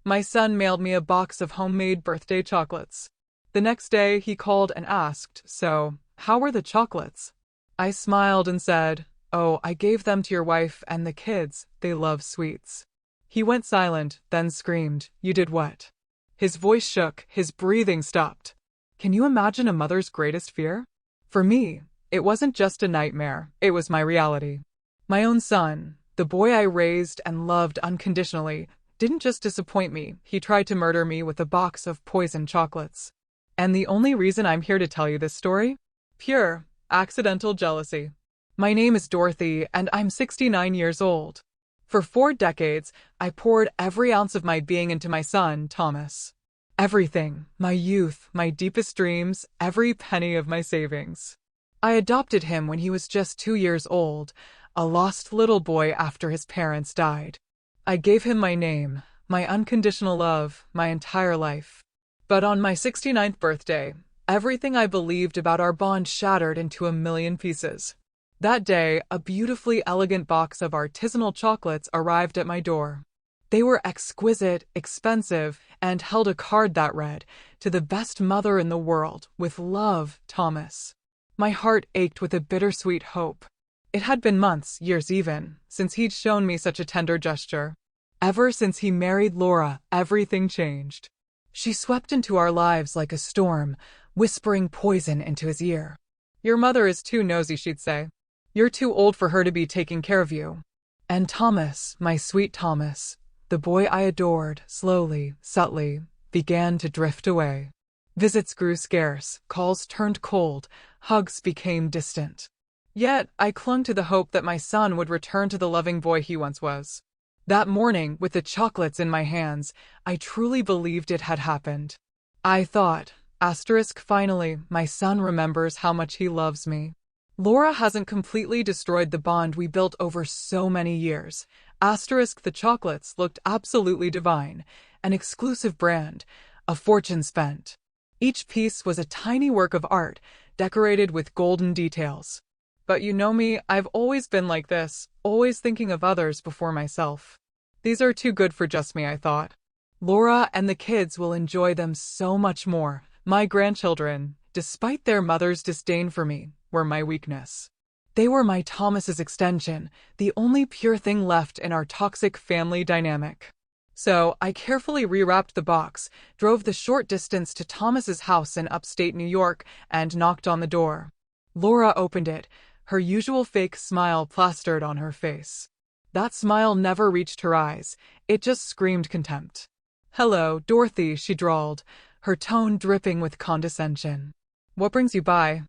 My son mailed me a box of homemade birthday chocolates. The next day, he called and asked, "So, how were the chocolates?" I smiled and said, "Oh, I gave them to your wife and the kids. They love sweets." He went silent, then screamed, "You did what?" His voice shook, his breathing stopped. Can you imagine a mother's greatest fear? For me, it wasn't just a nightmare, it was my reality. My own son, the boy I raised and loved unconditionally, didn't just disappoint me, he tried to murder me with a box of poisoned chocolates. And the only reason I'm here to tell you this story? Pure, accidental jealousy. My name is Dorothy, and I'm 69 years old. For 4 decades, I poured every ounce of my being into my son, Thomas. Everything, my youth, my deepest dreams, every penny of my savings. I adopted him when he was just 2 years old, a lost little boy after his parents died. I gave him my name, my unconditional love, my entire life. But on my 69th birthday, everything I believed about our bond shattered into a million pieces. That day, a beautifully elegant box of artisanal chocolates arrived at my door. They were exquisite, expensive, and held a card that read, "To the best mother in the world, with love, Thomas." My heart ached with a bittersweet hope. It had been months, years even, since he'd shown me such a tender gesture. Ever since he married Laura, everything changed. She swept into our lives like a storm, whispering poison into his ear. "Your mother is too nosy," she'd say. "You're too old for her to be taking care of you." And Thomas, my sweet Thomas, the boy I adored, slowly, subtly, began to drift away. Visits grew scarce, calls turned cold, hugs became distant. Yet, I clung to the hope that my son would return to the loving boy he once was. That morning, with the chocolates in my hands, I truly believed it had happened. I thought, finally, my son remembers how much he loves me. Laura hasn't completely destroyed the bond we built over so many years. The chocolates looked absolutely divine, an exclusive brand, a fortune spent. Each piece was a tiny work of art, decorated with golden details. But you know me, I've always been like this, always thinking of others before myself. These are too good for just me, I thought. Laura and the kids will enjoy them so much more. My grandchildren, despite their mother's disdain for me, were my weakness. They were my Thomas's extension, the only pure thing left in our toxic family dynamic. So, I carefully rewrapped the box, drove the short distance to Thomas's house in upstate New York, and knocked on the door. Laura opened it, her usual fake smile plastered on her face. That smile never reached her eyes, it just screamed contempt. "Hello, Dorothy," she drawled, her tone dripping with condescension. "What brings you by?"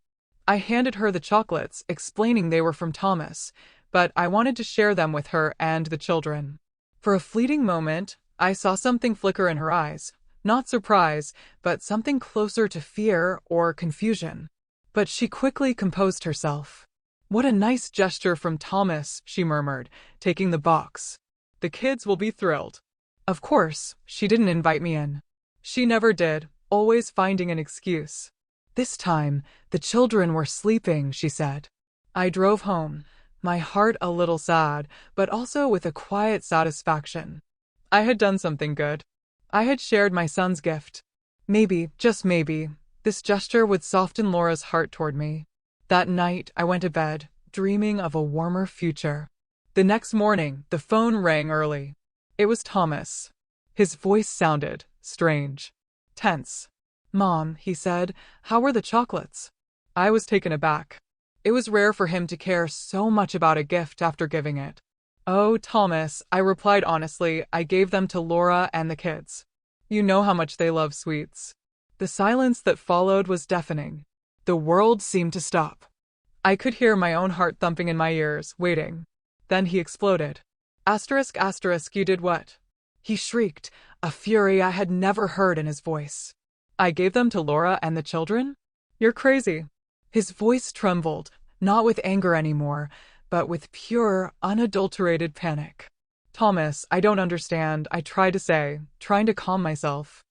I handed her the chocolates, explaining they were from Thomas, but I wanted to share them with her and the children. For a fleeting moment, I saw something flicker in her eyes, not surprise, but something closer to fear or confusion. But she quickly composed herself. "What a nice gesture from Thomas," she murmured, taking the box. "The kids will be thrilled." Of course, she didn't invite me in. She never did, always finding an excuse. "This time, the children were sleeping," she said. I drove home, my heart a little sad, but also with a quiet satisfaction. I had done something good. I had shared my son's gift. Maybe, just maybe, this gesture would soften Laura's heart toward me. That night, I went to bed, dreaming of a warmer future. The next morning, the phone rang early. It was Thomas. His voice sounded strange, tense. "Mom," he said, "how were the chocolates?" I was taken aback. It was rare for him to care so much about a gift after giving it. "Oh, Thomas," I replied honestly, "I gave them to Laura and the kids. You know how much they love sweets." The silence that followed was deafening. The world seemed to stop. I could hear my own heart thumping in my ears, waiting. Then he exploded. You did what?" He shrieked, a fury I had never heard in his voice. "I gave them to Laura and the children? You're crazy." His voice trembled, not with anger anymore, but with pure, unadulterated panic. "Thomas, I don't understand," I tried to say, trying to calm myself.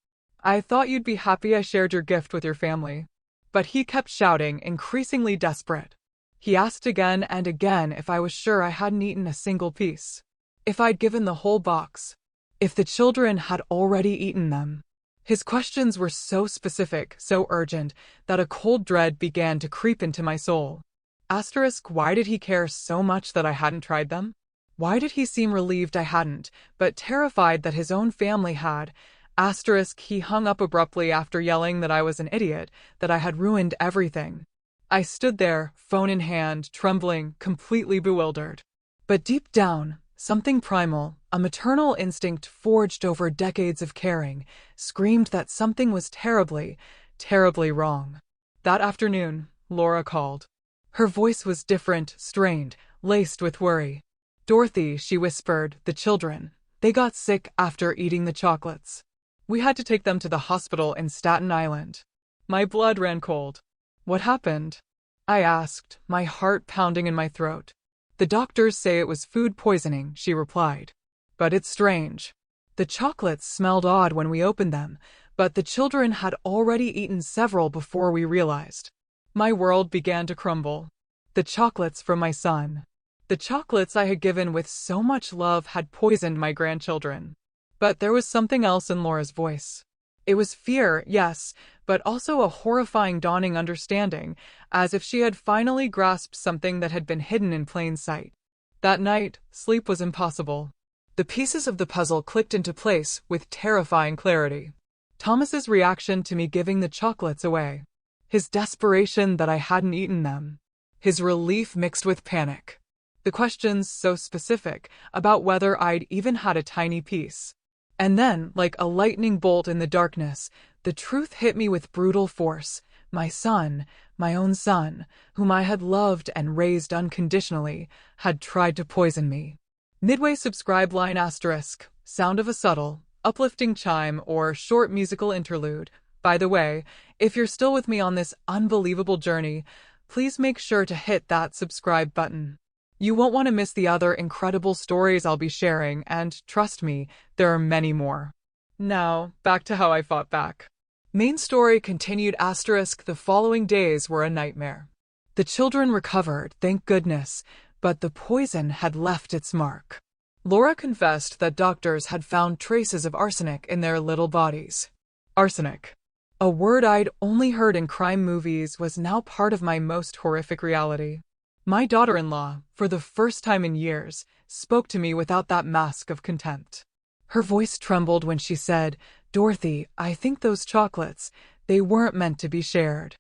"I thought you'd be happy I shared your gift with your family." But he kept shouting, increasingly desperate. He asked again and again if I was sure I hadn't eaten a single piece. If I'd given the whole box. if the children had already eaten them. His questions were so specific, so urgent, that a cold dread began to creep into my soul. Why did he care so much that I hadn't tried them? Why did he seem relieved I hadn't, but terrified that his own family had? He hung up abruptly after yelling that I was an idiot, that I had ruined everything. I stood there, phone in hand, trembling, completely bewildered. But deep down, something primal, a maternal instinct forged over decades of caring, screamed that something was terribly, terribly wrong. That afternoon, Laura called. Her voice was different, strained, laced with worry. "Dorothy," she whispered, "the children. They got sick after eating the chocolates. We had to take them to the hospital in Staten Island." My blood ran cold. "What happened?" I asked, my heart pounding in my throat. "The doctors say it was food poisoning," she replied. "But it's strange. The chocolates smelled odd when we opened them, but the children had already eaten several before we realized." My world began to crumble. The chocolates from my son. The chocolates I had given with so much love had poisoned my grandchildren. But there was something else in Laura's voice. It was fear, yes, but also a horrifying dawning understanding, as if she had finally grasped something that had been hidden in plain sight. That night, sleep was impossible. The pieces of the puzzle clicked into place with terrifying clarity. Thomas's reaction to me giving the chocolates away. His desperation that I hadn't eaten them. His relief mixed with panic. The questions so specific about whether I'd even had a tiny piece. And then, like a lightning bolt in the darkness, the truth hit me with brutal force. My son, my own son, whom I had loved and raised unconditionally, had tried to poison me. Midway subscribe line *, sound of a subtle, uplifting chime or short musical interlude. By the way, if you're still with me on this unbelievable journey, please make sure to hit that subscribe button. You won't want to miss the other incredible stories I'll be sharing, and trust me, there are many more. Now, back to how I fought back. Main story continued *. The following days were a nightmare. The children recovered, thank goodness, but the poison had left its mark. Laura confessed that doctors had found traces of arsenic in their little bodies. Arsenic. A word I'd only heard in crime movies was now part of my most horrific reality. My daughter-in-law, for the first time in years, spoke to me without that mask of contempt. Her voice trembled when she said, "Dorothy, I think those chocolates, they weren't meant to be shared.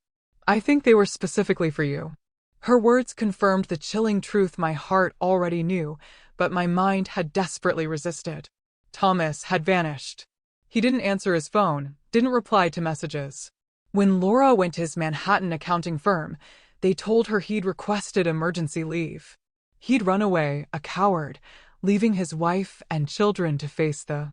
I think they were specifically for you." Her words confirmed the chilling truth my heart already knew, but my mind had desperately resisted. Thomas had vanished. He didn't answer his phone, didn't reply to messages. When Laura went to his Manhattan accounting firm, they told her he'd requested emergency leave. He'd run away, a coward, leaving his wife and children to face the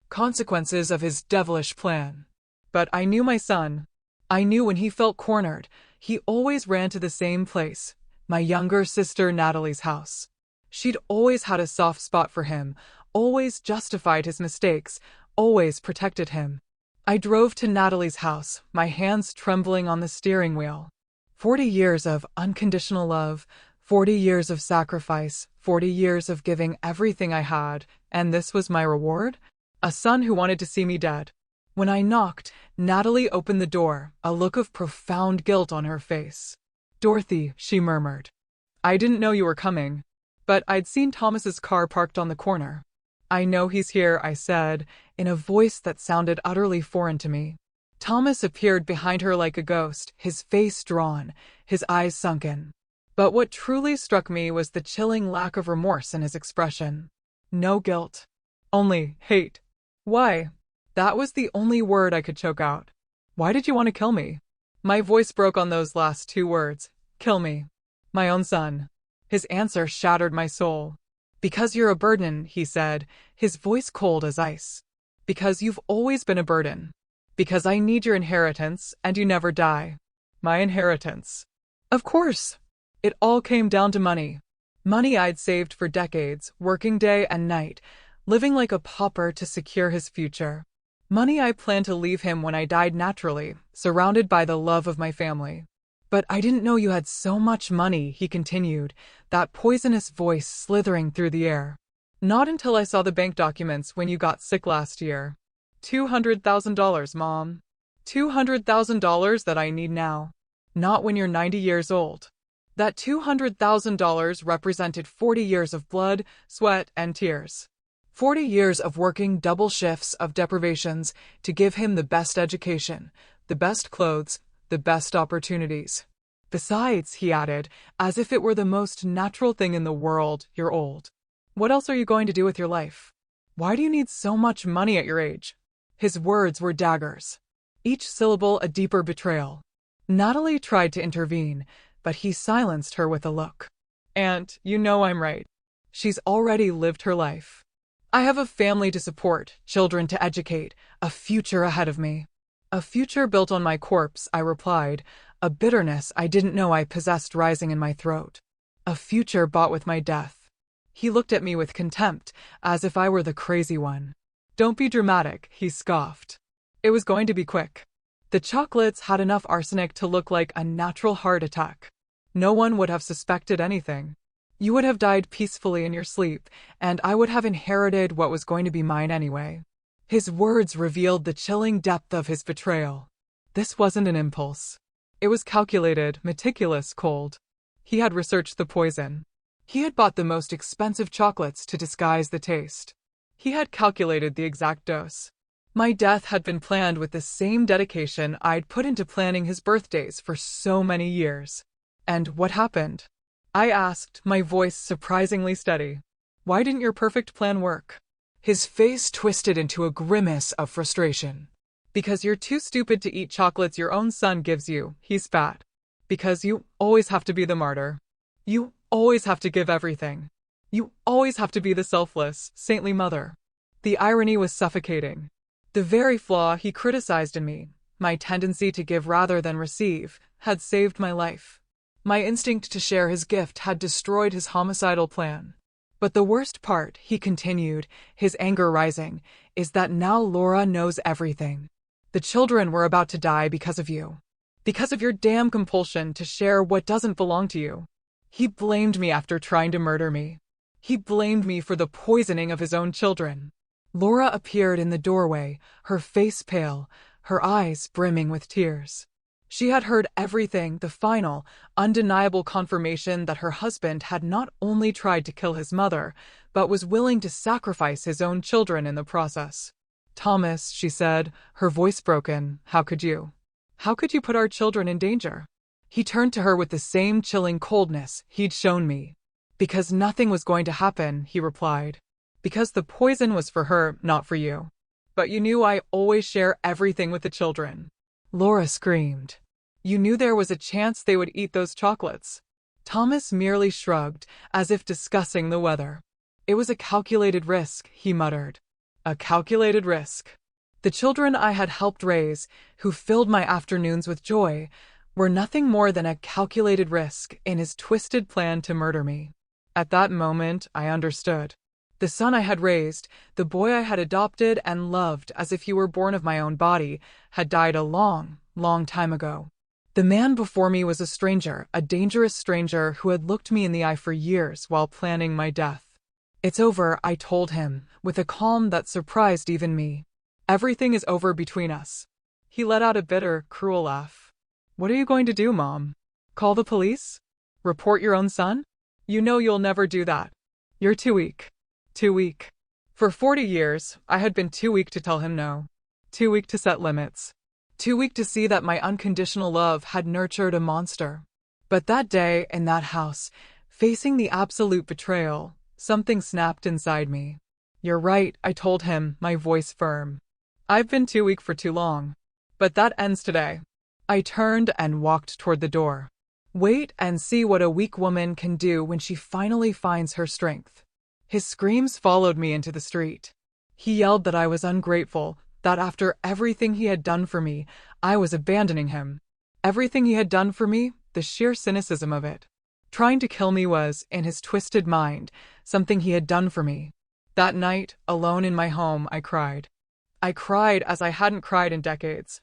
consequences of his devilish plan. But I knew my son. I knew when he felt cornered, he always ran to the same place, my younger sister Natalie's house. She'd always had a soft spot for him, always justified his mistakes, always protected him. I drove to Natalie's house, my hands trembling on the steering wheel. 40 years of unconditional love, 40 years of sacrifice, 40 years of giving everything I had, and this was my reward? A son who wanted to see me dead. When I knocked, Natalie opened the door, a look of profound guilt on her face. "Dorothy," she murmured. "I didn't know you were coming, but I'd seen Thomas's car parked on the corner." "I know he's here," I said, in a voice that sounded utterly foreign to me. Thomas appeared behind her like a ghost, his face drawn, his eyes sunken. But what truly struck me was the chilling lack of remorse in his expression. No guilt. Only hate. "Why?" That was the only word I could choke out. "Why did you want to kill me?" My voice broke on those last two words. Kill me. My own son. His answer shattered my soul. "Because you're a burden," he said, his voice cold as ice. "Because you've always been a burden. Because I need your inheritance, and you never die." My inheritance. Of course. It all came down to money. Money I'd saved for decades, working day and night, living like a pauper to secure his future. Money I planned to leave him when I died naturally, surrounded by the love of my family. "But I didn't know you had so much money," he continued, that poisonous voice slithering through the air. Not until I saw the bank documents when you got sick last year. $200,000, Mom. $200,000 that I need now. Not when you're 90 years old. That $200,000 represented 40 years of blood, sweat, and tears. 40 years of working double shifts of deprivations to give him the best education, the best clothes, the best opportunities. Besides, he added, as if it were the most natural thing in the world, you're old. What else are you going to do with your life? Why do you need so much money at your age? His words were daggers, each syllable a deeper betrayal. Natalie tried to intervene, but he silenced her with a look. Aunt, you know I'm right. She's already lived her life. I have a family to support, children to educate, a future ahead of me. A future built on my corpse, I replied, a bitterness I didn't know I possessed rising in my throat. A future bought with my death. He looked at me with contempt, as if I were the crazy one. Don't be dramatic, he scoffed. It was going to be quick. The chocolates had enough arsenic to look like a natural heart attack. No one would have suspected anything. You would have died peacefully in your sleep, and I would have inherited what was going to be mine anyway. His words revealed the chilling depth of his betrayal. This wasn't an impulse. It was calculated, meticulous, cold. He had researched the poison. He had bought the most expensive chocolates to disguise the taste. He had calculated the exact dose. My death had been planned with the same dedication I'd put into planning his birthdays for so many years. And what happened? I asked, my voice surprisingly steady. Why didn't your perfect plan work? His face twisted into a grimace of frustration. Because you're too stupid to eat chocolates your own son gives you, he spat. Because you always have to be the martyr. You always have to give everything. You always have to be the selfless, saintly mother. The irony was suffocating. The very flaw he criticized in me, my tendency to give rather than receive, had saved my life. My instinct to share his gift had destroyed his homicidal plan. But the worst part, he continued, his anger rising, is that now Laura knows everything. The children were about to die because of you. Because of your damn compulsion to share what doesn't belong to you. He blamed me after trying to murder me. He blamed me for the poisoning of his own children. Laura appeared in the doorway, her face pale, her eyes brimming with tears. She had heard everything, the final, undeniable confirmation that her husband had not only tried to kill his mother, but was willing to sacrifice his own children in the process. Thomas, she said, her voice broken, how could you? How could you put our children in danger? He turned to her with the same chilling coldness he'd shown me. Because nothing was going to happen, he replied. Because the poison was for her, not for you. But you knew I always share everything with the children. Laura screamed. You knew there was a chance they would eat those chocolates. Thomas merely shrugged, as if discussing the weather. It was a calculated risk, he muttered. A calculated risk. The children I had helped raise, who filled my afternoons with joy, were nothing more than a calculated risk in his twisted plan to murder me. At that moment, I understood. The son I had raised, the boy I had adopted and loved as if he were born of my own body, had died a long, long time ago. The man before me was a stranger, a dangerous stranger who had looked me in the eye for years while planning my death. It's over, I told him, with a calm that surprised even me. Everything is over between us. He let out a bitter, cruel laugh. What are you going to do, Mom? Call the police? Report your own son? You know you'll never do that. You're too weak. Too weak. For 40 years, I had been too weak to tell him no. Too weak to set limits. Too weak to see that my unconditional love had nurtured a monster. But that day, in that house, facing the absolute betrayal, something snapped inside me. You're right, I told him, my voice firm. I've been too weak for too long. But that ends today. I turned and walked toward the door. Wait and see what a weak woman can do when she finally finds her strength. His screams followed me into the street. He yelled that I was ungrateful, that after everything he had done for me, I was abandoning him. Everything he had done for me, the sheer cynicism of it. Trying to kill me was, in his twisted mind, something he had done for me. That night, alone in my home, I cried. I cried as I hadn't cried in decades.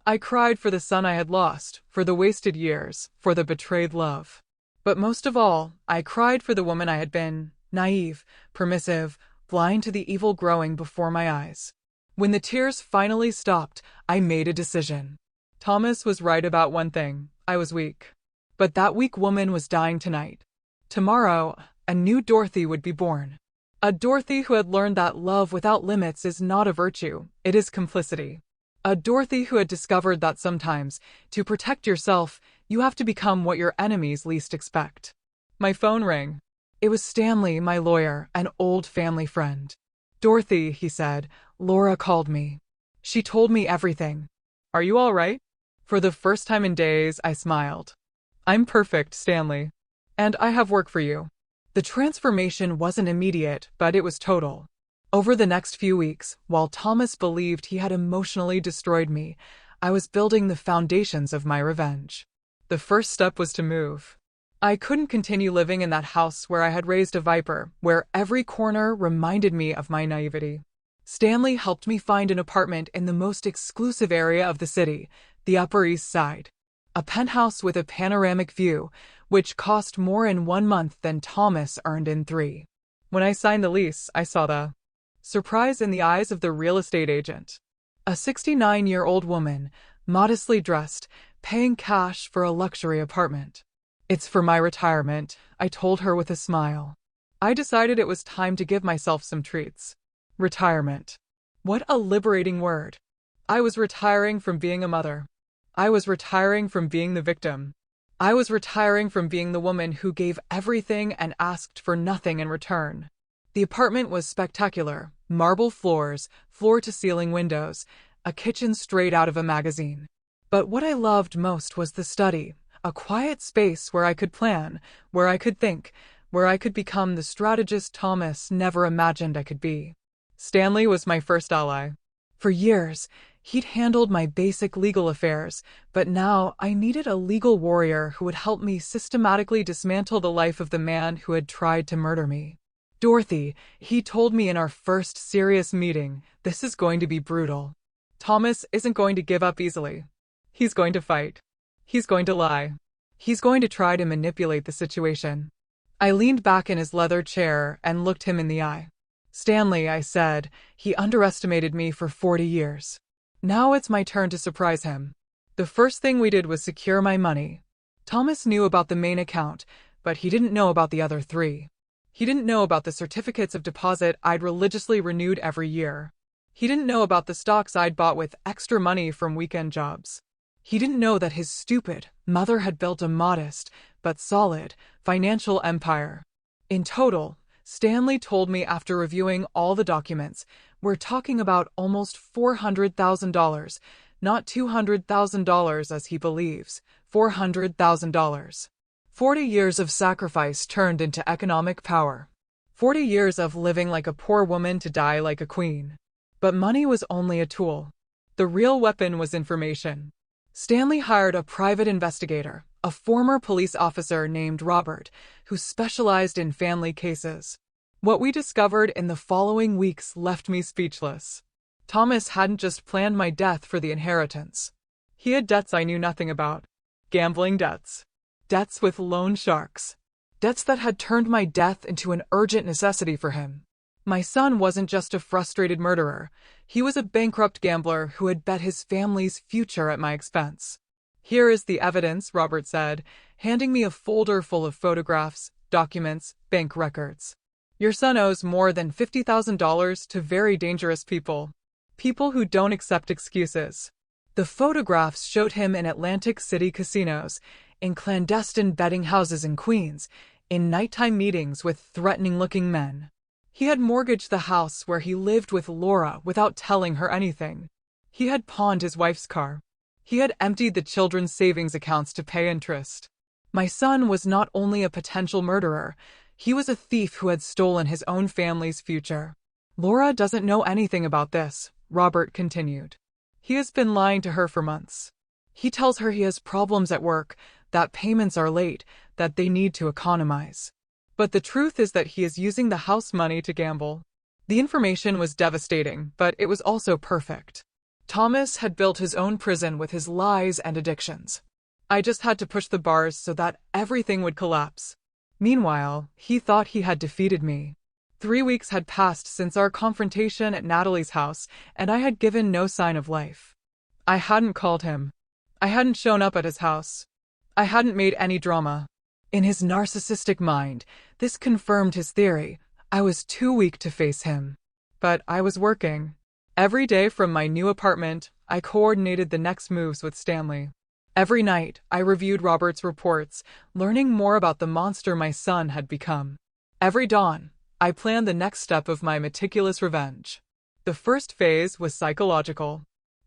I cried for the son I had lost, for the wasted years, for the betrayed love. But most of all, I cried for the woman I had been, Naive, permissive, blind to the evil growing before my eyes. When the tears finally stopped, I made a decision. Thomas was right about one thing. I was weak. But that weak woman was dying tonight. Tomorrow, a new Dorothy would be born. A Dorothy who had learned that love without limits is not a virtue, it is complicity. A Dorothy who had discovered that sometimes, to protect yourself, you have to become what your enemies least expect. My phone rang. It was Stanley, my lawyer, an old family friend. "Dorothy," he said, "Laura called me. She told me everything. Are you all right?" For the first time in days, I smiled. "I'm perfect, Stanley. And I have work for you." The transformation wasn't immediate, but it was total. Over the next few weeks, while Thomas believed he had emotionally destroyed me, I was building the foundations of my revenge. The first step was to move. I couldn't continue living in that house where I had raised a viper, where every corner reminded me of my naivety. Stanley helped me find an apartment in the most exclusive area of the city, the Upper East Side. A penthouse with a panoramic view, which cost more in 1 month than Thomas earned in 3. When I signed the lease, I saw the surprise in the eyes of the real estate agent. A 69-year-old woman, modestly dressed, paying cash for a luxury apartment. "It's for my retirement," I told her with a smile. I decided it was time to give myself some treats. Retirement. What a liberating word. I was retiring from being a mother. I was retiring from being the victim. I was retiring from being the woman who gave everything and asked for nothing in return. The apartment was spectacular. Marble floors, floor-to-ceiling windows, a kitchen straight out of a magazine. But what I loved most was the study. A quiet space where I could plan, where I could think, where I could become the strategist Thomas never imagined I could be. Stanley was my first ally. For years, he'd handled my basic legal affairs, but now I needed a legal warrior who would help me systematically dismantle the life of the man who had tried to murder me. "Dorothy," he told me in our first serious meeting, "this is going to be brutal. Thomas isn't going to give up easily. He's going to fight. He's going to lie. He's going to try to manipulate the situation." I leaned back in his leather chair and looked him in the eye. "Stanley," I said, "he underestimated me for 40 years. Now it's my turn to surprise him." The first thing we did was secure my money. Thomas knew about the main account, but he didn't know about the other 3. He didn't know about the certificates of deposit I'd religiously renewed every year. He didn't know about the stocks I'd bought with extra money from weekend jobs. He didn't know that his stupid mother had built a modest, but solid, financial empire. In total, Stanley told me after reviewing all the documents, we're talking about almost $400,000, not $200,000 as he believes, $400,000. 40 years of sacrifice turned into economic power. 40 years of living like a poor woman to die like a queen. But money was only a tool. The real weapon was information. Stanley hired a private investigator, a former police officer named Robert, who specialized in family cases. What we discovered in the following weeks left me speechless. Thomas hadn't just planned my death for the inheritance. He had debts I knew nothing about. Gambling debts. Debts with loan sharks. Debts that had turned my death into an urgent necessity for him. My son wasn't just a frustrated murderer. He was a bankrupt gambler who had bet his family's future at my expense. "Here is the evidence," Robert said, handing me a folder full of photographs, documents, bank records. "Your son owes more than $50,000 to very dangerous people. People who don't accept excuses." The photographs showed him in Atlantic City casinos, in clandestine betting houses in Queens, in nighttime meetings with threatening-looking men. He had mortgaged the house where he lived with Laura without telling her anything. He had pawned his wife's car. He had emptied the children's savings accounts to pay interest. My son was not only a potential murderer, he was a thief who had stolen his own family's future. "Laura doesn't know anything about this," Robert continued. "He has been lying to her for months. He tells her he has problems at work, that payments are late, that they need to economize. But the truth is that he is using the house money to gamble." The information was devastating, but it was also perfect. Thomas had built his own prison with his lies and addictions. I just had to push the bars so that everything would collapse. Meanwhile, he thought he had defeated me. 3 weeks had passed since our confrontation at Natalie's house, and I had given no sign of life. I hadn't called him. I hadn't shown up at his house. I hadn't made any drama. In his narcissistic mind, this confirmed his theory. I was too weak to face him. But I was working. Every day from my new apartment, I coordinated the next moves with Stanley. Every night, I reviewed Robert's reports, learning more about the monster my son had become. Every dawn, I planned the next step of my meticulous revenge. The first phase was psychological.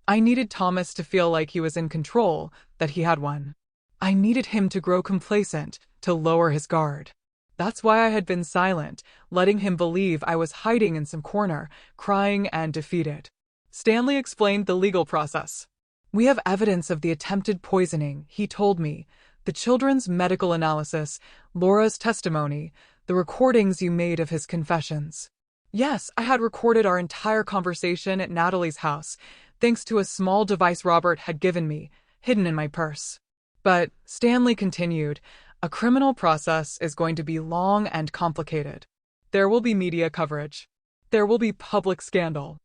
I needed Thomas to feel like he was in control, that he had won. I needed him to grow complacent, to lower his guard. That's why I had been silent, letting him believe I was hiding in some corner, crying and defeated. Stanley explained the legal process. We have evidence of the attempted poisoning, he told me, the children's medical analysis, Laura's testimony, the recordings you made of his confessions. Yes, I had recorded our entire conversation at Natalie's house, thanks to a small device Robert had given me, hidden in my purse. But, Stanley continued, a criminal process is going to be long and complicated. There will be media coverage. There will be public scandal.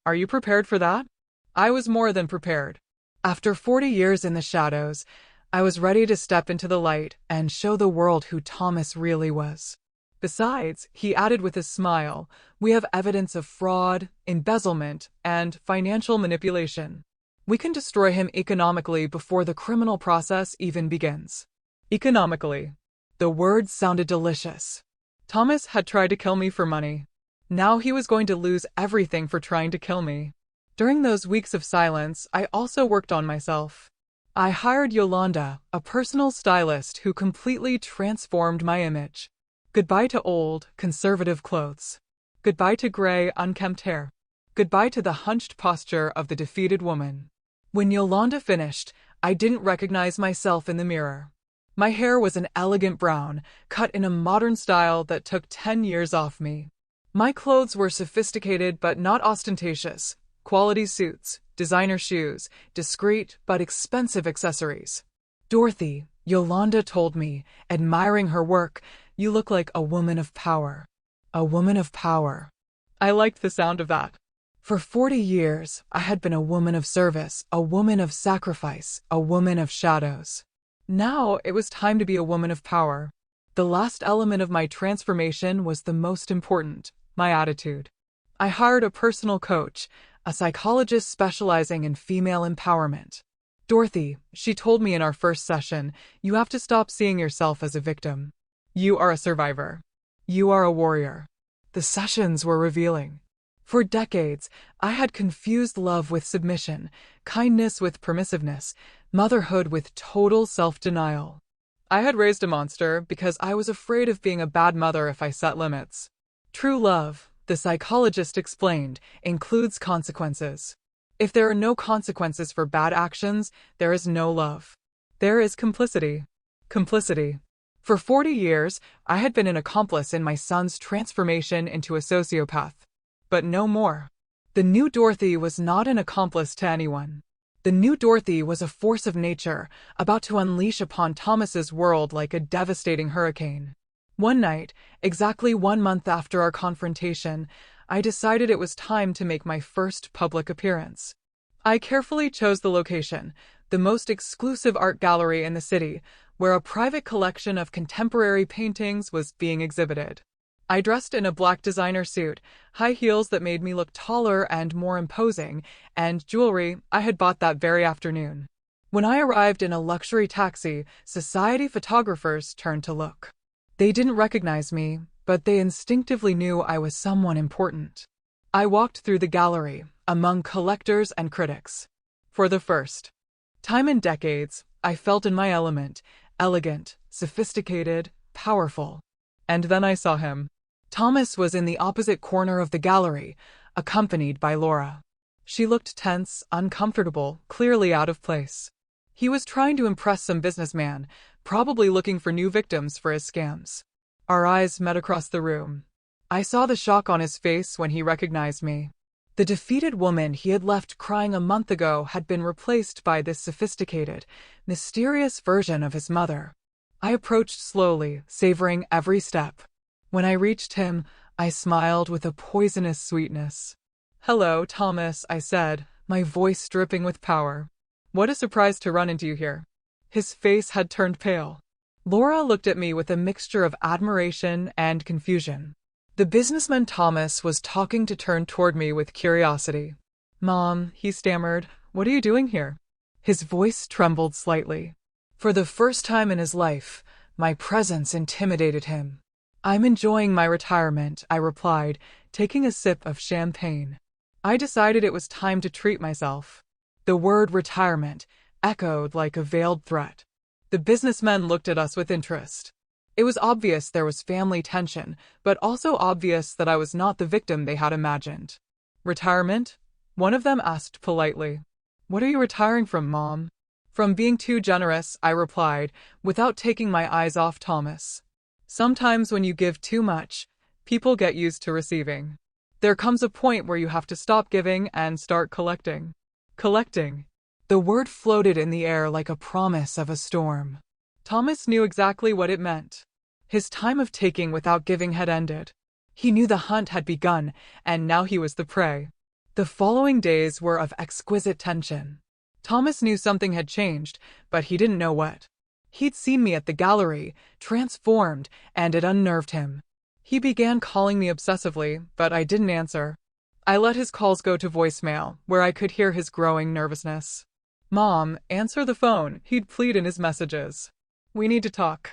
Are you prepared for that? I was more than prepared. After 40 years in the shadows, I was ready to step into the light and show the world who Thomas really was. Besides, he added with a smile, we have evidence of fraud, embezzlement, and financial manipulation. We can destroy him economically before the criminal process even begins. Economically. The words sounded delicious. Thomas had tried to kill me for money. Now he was going to lose everything for trying to kill me. During those weeks of silence, I also worked on myself. I hired Yolanda, a personal stylist who completely transformed my image. Goodbye to old, conservative clothes. Goodbye to gray, unkempt hair. Goodbye to the hunched posture of the defeated woman. When Yolanda finished, I didn't recognize myself in the mirror. My hair was an elegant brown, cut in a modern style that took 10 years off me. My clothes were sophisticated but not ostentatious. Quality suits, designer shoes, discreet but expensive accessories. Dorothy, Yolanda told me, admiring her work, you look like a woman of power. A woman of power. I liked the sound of that. For 40 years, I had been a woman of service, a woman of sacrifice, a woman of shadows. Now it was time to be a woman of power. The last element of my transformation was the most important, my attitude. I hired a personal coach, a psychologist specializing in female empowerment. Dorothy, she told me in our first session, you have to stop seeing yourself as a victim. You are a survivor. You are a warrior. The sessions were revealing. For decades, I had confused love with submission, kindness with permissiveness, motherhood with total self-denial. I had raised a monster because I was afraid of being a bad mother if I set limits. True love, the psychologist explained, includes consequences. If there are no consequences for bad actions, there is no love. There is complicity. Complicity. For 40 years, I had been an accomplice in my son's transformation into a sociopath. But no more. The new Dorothy was not an accomplice to anyone. The new Dorothy was a force of nature, about to unleash upon Thomas's world like a devastating hurricane. One night, exactly 1 month after our confrontation, I decided it was time to make my first public appearance. I carefully chose the location, the most exclusive art gallery in the city, where a private collection of contemporary paintings was being exhibited. I dressed in a black designer suit, high heels that made me look taller and more imposing, and jewelry I had bought that very afternoon. When I arrived in a luxury taxi, society photographers turned to look. They didn't recognize me, but they instinctively knew I was someone important. I walked through the gallery, among collectors and critics. For the first time in decades, I felt in my element, elegant, sophisticated, powerful. And then I saw him. Thomas was in the opposite corner of the gallery, accompanied by Laura. She looked tense, uncomfortable, clearly out of place. He was trying to impress some businessman, probably looking for new victims for his scams. Our eyes met across the room. I saw the shock on his face when he recognized me. The defeated woman he had left crying a month ago had been replaced by this sophisticated, mysterious version of his mother. I approached slowly, savoring every step. When I reached him, I smiled with a poisonous sweetness. "Hello, Thomas," I said, my voice dripping with power. "What a surprise to run into you here." His face had turned pale. Laura looked at me with a mixture of admiration and confusion. The businessman Thomas was talking to turn toward me with curiosity. "Mom," he stammered, "what are you doing here?" His voice trembled slightly. For the first time in his life, my presence intimidated him. "I'm enjoying my retirement," I replied, taking a sip of champagne. I decided it was time to treat myself. The word retirement echoed like a veiled threat. The businessmen looked at us with interest. It was obvious there was family tension, but also obvious that I was not the victim they had imagined. "Retirement?" One of them asked politely. "What are you retiring from, Mom?" "From being too generous," I replied, without taking my eyes off Thomas. "Sometimes when you give too much, people get used to receiving. There comes a point where you have to stop giving and start collecting." Collecting. The word floated in the air like a promise of a storm. Thomas knew exactly what it meant. His time of taking without giving had ended. He knew the hunt had begun, and now he was the prey. The following days were of exquisite tension. Thomas knew something had changed, but he didn't know what. He'd seen me at the gallery, transformed, and it unnerved him. He began calling me obsessively, but I didn't answer. I let his calls go to voicemail, where I could hear his growing nervousness. "Mom, answer the phone," he'd plead in his messages. "We need to talk.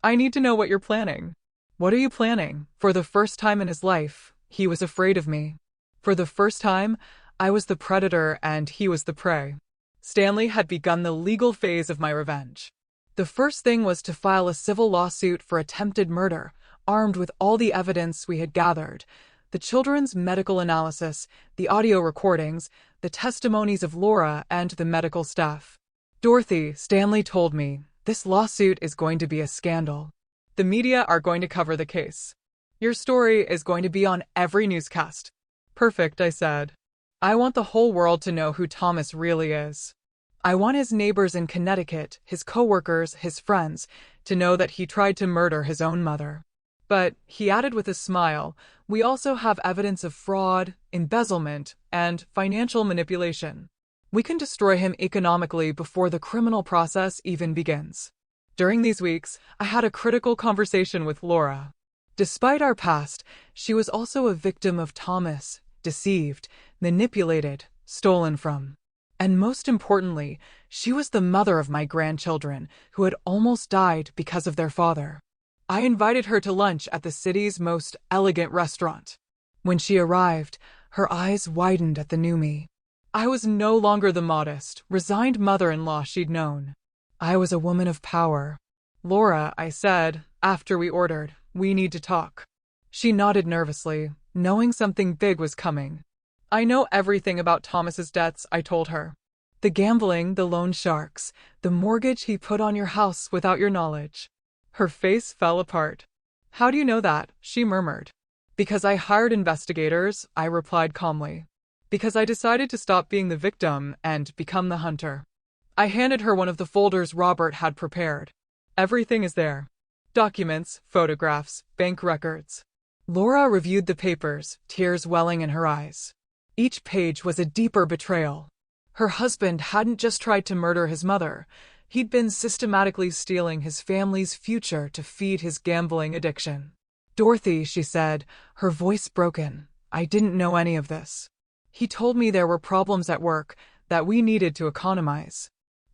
I need to know what you're planning." "What are you planning?" For the first time in his life, he was afraid of me. For the first time, I was the predator and he was the prey. Stanley had begun the legal phase of my revenge. The first thing was to file a civil lawsuit for attempted murder, armed with all the evidence we had gathered: the children's medical analysis, the audio recordings, the testimonies of Laura and the medical staff. "Dorothy," Stanley told me, "this lawsuit is going to be a scandal. The media are going to cover the case. Your story is going to be on every newscast." "Perfect," I said. "I want the whole world to know who Thomas really is. I want his neighbors in Connecticut, his coworkers, his friends, to know that he tried to murder his own mother. But," he added with a smile, "we also have evidence of fraud, embezzlement, and financial manipulation. We can destroy him economically before the criminal process even begins." During these weeks, I had a critical conversation with Laura. Despite our past, she was also a victim of Thomas, deceived, manipulated, stolen from. And most importantly, she was the mother of my grandchildren, who had almost died because of their father. I invited her to lunch at the city's most elegant restaurant. When she arrived, her eyes widened at the new me. I was no longer the modest, resigned mother-in-law she'd known. I was a woman of power. "Laura," I said, after we ordered, "we need to talk." She nodded nervously, knowing something big was coming. "I know everything about Thomas's debts," I told her. "The gambling, the loan sharks, the mortgage he put on your house without your knowledge." Her face fell apart. "How do you know that?" she murmured. "Because I hired investigators," I replied calmly. "Because I decided to stop being the victim and become the hunter." I handed her one of the folders Robert had prepared. "Everything is there. Documents, photographs, bank records." Laura reviewed the papers, tears welling in her eyes. Each page was a deeper betrayal. Her husband hadn't just tried to murder his mother. He'd been systematically stealing his family's future to feed his gambling addiction. "Dorothy," she said, her voice broken, "I didn't know any of this. He told me there were problems at work, that we needed to economize.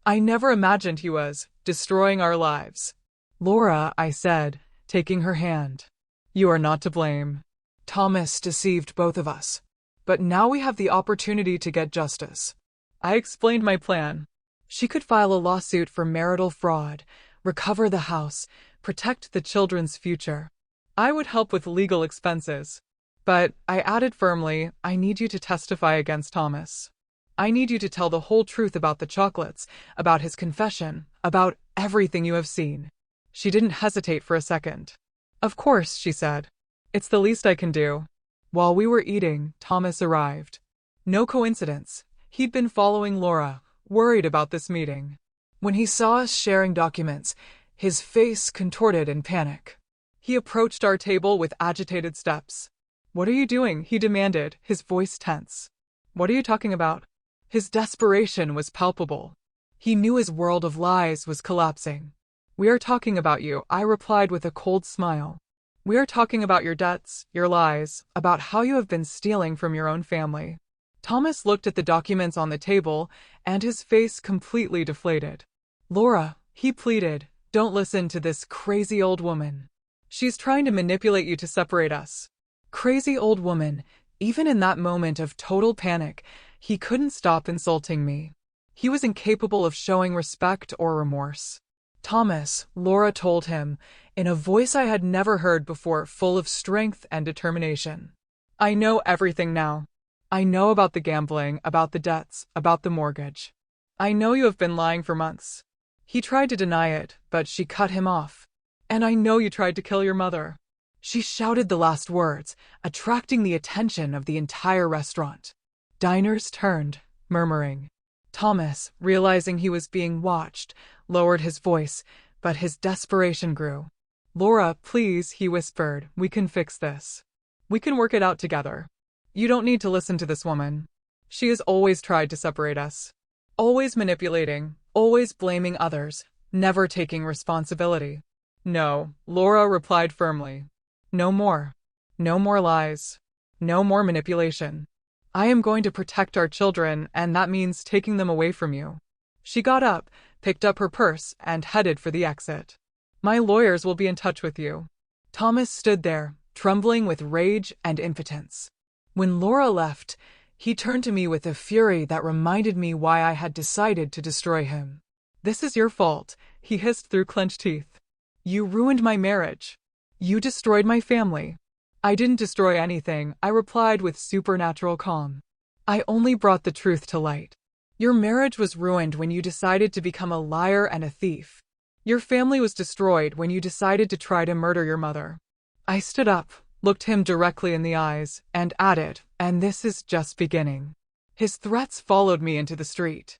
I never imagined he was destroying our lives." "Laura," I said, taking her hand, "you are not to blame. Thomas deceived both of us. But now we have the opportunity to get justice." I explained my plan. She could file a lawsuit for marital fraud, recover the house, protect the children's future. I would help with legal expenses. "But," I added firmly, "I need you to testify against Thomas. I need you to tell the whole truth about the chocolates, about his confession, about everything you have seen." She didn't hesitate for a second. "Of course," she said. "It's the least I can do." While we were eating, Thomas arrived. No coincidence. He'd been following Laura, worried about this meeting. When he saw us sharing documents, his face contorted in panic. He approached our table with agitated steps. "What are you doing?" he demanded, his voice tense. "What are you talking about?" His desperation was palpable. He knew his world of lies was collapsing. "We are talking about you," I replied with a cold smile. "We are talking about your debts, your lies, about how you have been stealing from your own family." Thomas looked at the documents on the table, and his face completely deflated. "Laura," he pleaded, "don't listen to this crazy old woman. She's trying to manipulate you to separate us." Crazy old woman. Even in that moment of total panic, he couldn't stop insulting me. He was incapable of showing respect or remorse. "Thomas," Laura told him, in a voice I had never heard before, full of strength and determination. "I know everything now. I know about the gambling, about the debts, about the mortgage. I know you have been lying for months." He tried to deny it, but she cut him off. "And I know you tried to kill your mother." She shouted the last words, attracting the attention of the entire restaurant. Diners turned, murmuring. Thomas, realizing he was being watched, lowered his voice, but his desperation grew. "Laura, please," he whispered, "we can fix this. We can work it out together. You don't need to listen to this woman. She has always tried to separate us. Always manipulating, always blaming others, never taking responsibility." "No," Laura replied firmly. "No more. No more lies. No more manipulation. I am going to protect our children, and that means taking them away from you." She got up, picked up her purse, and headed for the exit. "My lawyers will be in touch with you." Thomas stood there, trembling with rage and impotence. When Laura left, he turned to me with a fury that reminded me why I had decided to destroy him. "This is your fault," he hissed through clenched teeth. "You ruined my marriage. You destroyed my family." "I didn't destroy anything," I replied with supernatural calm. "I only brought the truth to light. Your marriage was ruined when you decided to become a liar and a thief. Your family was destroyed when you decided to try to murder your mother." I stood up, looked him directly in the eyes, and added, "And this is just beginning." His threats followed me into the street.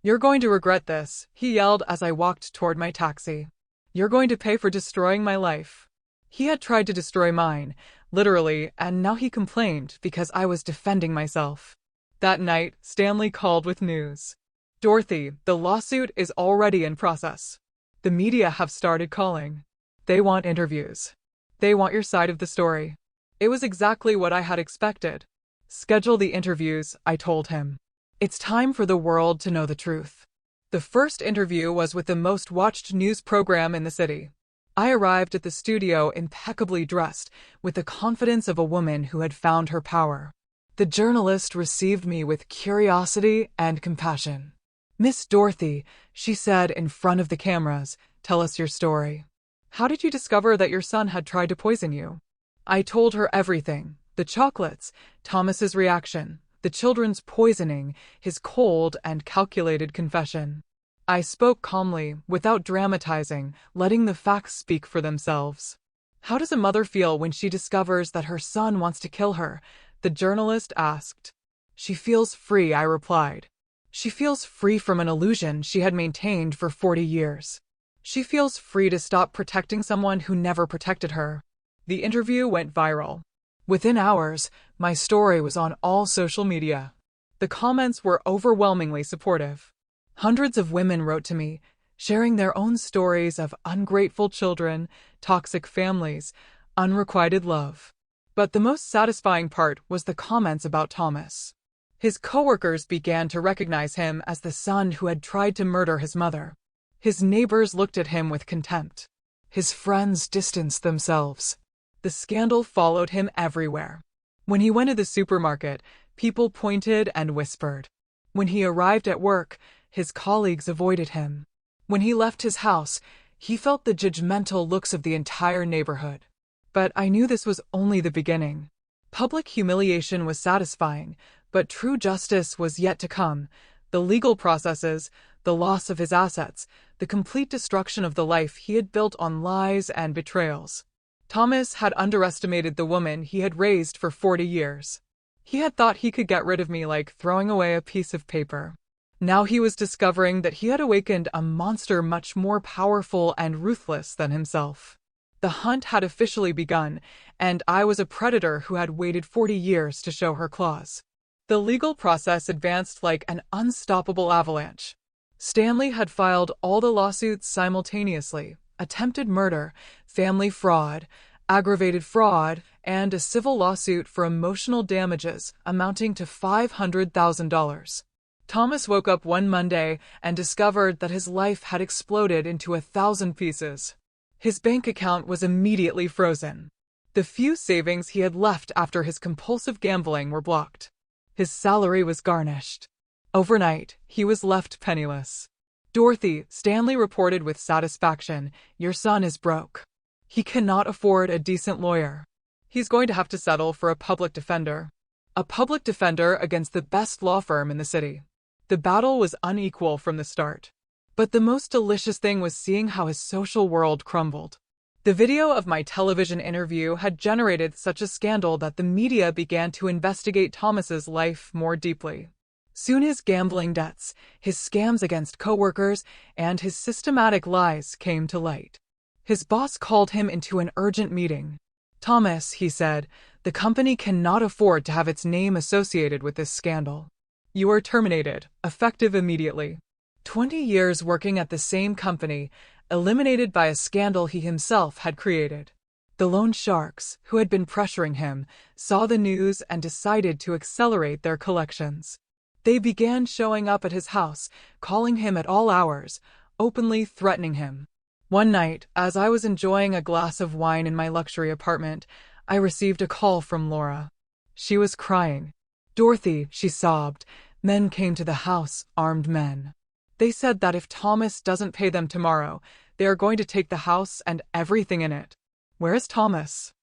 "You're going to regret this," he yelled as I walked toward my taxi. "You're going to pay for destroying my life." He had tried to destroy mine, literally, and now he complained because I was defending myself. That night, Stanley called with news. "Dorothy, the lawsuit is already in process. The media have started calling. They want interviews. They want your side of the story." It was exactly what I had expected. "Schedule the interviews," I told him. "It's time for the world to know the truth." The first interview was with the most watched news program in the city. I arrived at the studio impeccably dressed, with the confidence of a woman who had found her power. The journalist received me with curiosity and compassion. "Miss Dorothy," she said in front of the cameras, "tell us your story. How did you discover that your son had tried to poison you?" I told her everything: the chocolates, Thomas's reaction, the children's poisoning, his cold and calculated confession. I spoke calmly, without dramatizing, letting the facts speak for themselves. "How does a mother feel when she discovers that her son wants to kill her?" the journalist asked. "She feels free," I replied. "She feels free from an illusion she had maintained for 40 years. She feels free to stop protecting someone who never protected her." The interview went viral. Within hours, my story was on all social media. The comments were overwhelmingly supportive. Hundreds of women wrote to me, sharing their own stories of ungrateful children, toxic families, unrequited love. But the most satisfying part was the comments about Thomas. His coworkers began to recognize him as the son who had tried to murder his mother. His neighbors looked at him with contempt. His friends distanced themselves. The scandal followed him everywhere. When he went to the supermarket, people pointed and whispered. When he arrived at work, his colleagues avoided him. When he left his house, he felt the judgmental looks of the entire neighborhood. But I knew this was only the beginning. Public humiliation was satisfying, but true justice was yet to come. The legal processes, the loss of his assets, the complete destruction of the life he had built on lies and betrayals. Thomas had underestimated the woman he had raised for 40 years. He had thought he could get rid of me like throwing away a piece of paper. Now he was discovering that he had awakened a monster much more powerful and ruthless than himself. The hunt had officially begun, and I was a predator who had waited 40 years to show her claws. The legal process advanced like an unstoppable avalanche. Stanley had filed all the lawsuits simultaneously: attempted murder, family fraud, aggravated fraud, and a civil lawsuit for emotional damages amounting to $500,000. Thomas woke up one Monday and discovered that his life had exploded into 1,000 pieces. His bank account was immediately frozen. The few savings he had left after his compulsive gambling were blocked. His salary was garnished. Overnight, he was left penniless. "Dorothy," Stanley reported with satisfaction, "your son is broke. He cannot afford a decent lawyer. He's going to have to settle for a public defender." A public defender against the best law firm in the city. The battle was unequal from the start. But the most delicious thing was seeing how his social world crumbled. The video of my television interview had generated such a scandal that the media began to investigate Thomas's life more deeply. Soon his gambling debts, his scams against coworkers, and his systematic lies came to light. His boss called him into an urgent meeting. "Thomas," he said, "the company cannot afford to have its name associated with this scandal. You are terminated, effective immediately." 20 years working at the same company, eliminated by a scandal he himself had created. The loan sharks, who had been pressuring him, saw the news and decided to accelerate their collections. They began showing up at his house, calling him at all hours, openly threatening him. One night, as I was enjoying a glass of wine in my luxury apartment, I received a call from Laura. She was crying. "Dorothy," she sobbed, "men came to the house, armed men. They said that if Thomas doesn't pay them tomorrow, they are going to take the house and everything in it." "Where is Thomas?"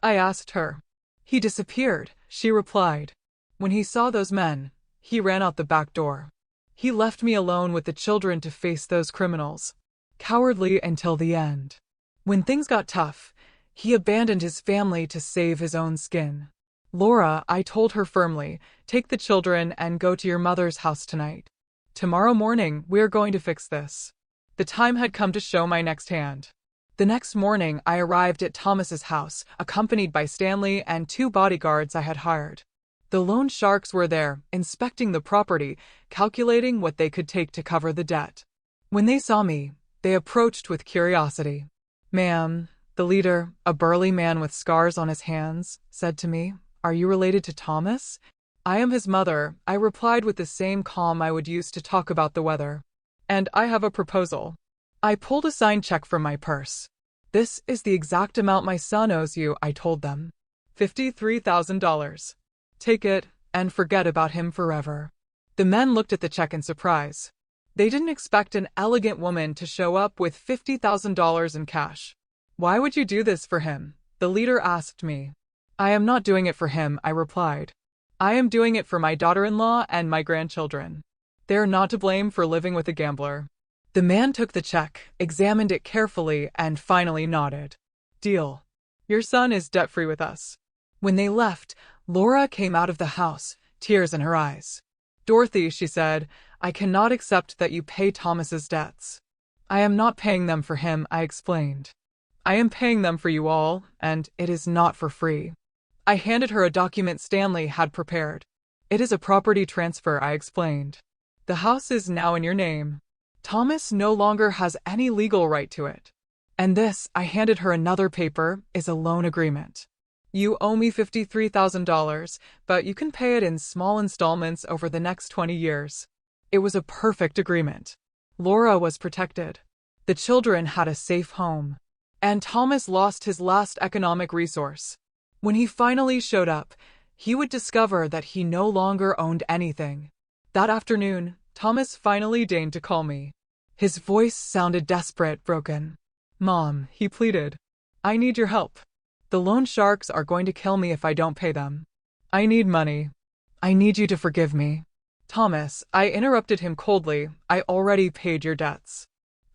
I asked her. "He disappeared," she replied. "When he saw those men, he ran out the back door. He left me alone with the children to face those criminals. Cowardly until the end. When things got tough, he abandoned his family to save his own skin." "Laura," I told her firmly, "take the children and go to your mother's house tonight. Tomorrow morning, we are going to fix this." The time had come to show my next hand. The next morning, I arrived at Thomas's house, accompanied by Stanley and 2 bodyguards I had hired. The loan sharks were there, inspecting the property, calculating what they could take to cover the debt. When they saw me, they approached with curiosity. "Ma'am," the leader, a burly man with scars on his hands, said to me, "are you related to Thomas?" "I am his mother," I replied with the same calm I would use to talk about the weather. "And I have a proposal." I pulled a signed check from my purse. "This is the exact amount my son owes you," I told them. $53,000. Take it, and forget about him forever." The men looked at the check in surprise. They didn't expect an elegant woman to show up with $50,000 in cash. "Why would you do this for him?" the leader asked me. "I am not doing it for him," I replied. "I am doing it for my daughter-in-law and my grandchildren. They are not to blame for living with a gambler." The man took the check, examined it carefully, and finally nodded. "Deal. Your son is debt-free with us." When they left, Laura came out of the house, tears in her eyes. "Dorothy," she said, "I cannot accept that you pay Thomas's debts." "I am not paying them for him," I explained. "I am paying them for you all, and it is not for free." I handed her a document Stanley had prepared. "It is a property transfer," I explained. "The house is now in your name. Thomas no longer has any legal right to it. And this," I handed her another paper, "is a loan agreement. You owe me $53,000, but you can pay it in small installments over the next 20 years. It was a perfect agreement. Laura was protected. The children had a safe home. And Thomas lost his last economic resource. When he finally showed up, he would discover that he no longer owned anything. That afternoon, Thomas finally deigned to call me. His voice sounded desperate, broken. "Mom," he pleaded, "I need your help. The loan sharks are going to kill me if I don't pay them. I need money. I need you to forgive me." "Thomas," I interrupted him coldly, "I already paid your debts."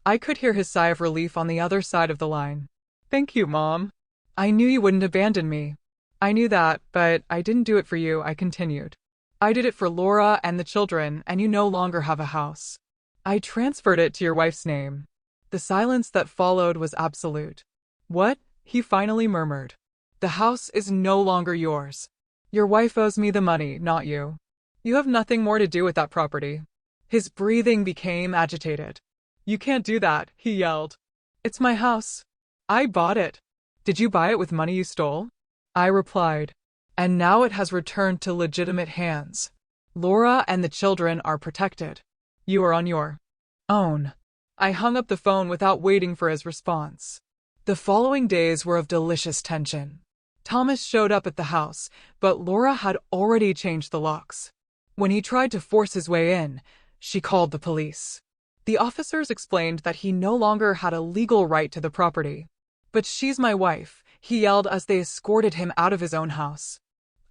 I could hear his sigh of relief on the other side of the line. "Thank you, Mom. I knew you wouldn't abandon me." "I knew that, but I didn't do it for you," I continued. I did it for Laura and the children, and you no longer have a house. I transferred it to your wife's name." The silence that followed was absolute. "What?" he finally murmured. "The house is no longer yours. Your wife owes me the money, not you. You have nothing more to do with that property." His breathing became agitated. "You can't do that," he yelled. "It's my house. I bought it." "Did you buy it with money you stole?" I replied. "And now it has returned to legitimate hands. Laura and the children are protected. You are on your own." I hung up the phone without waiting for his response. The following days were of delicious tension. Thomas showed up at the house, but Laura had already changed the locks. When he tried to force his way in, she called the police. The officers explained that he no longer had a legal right to the property. "But she's my wife," he yelled as they escorted him out of his own house.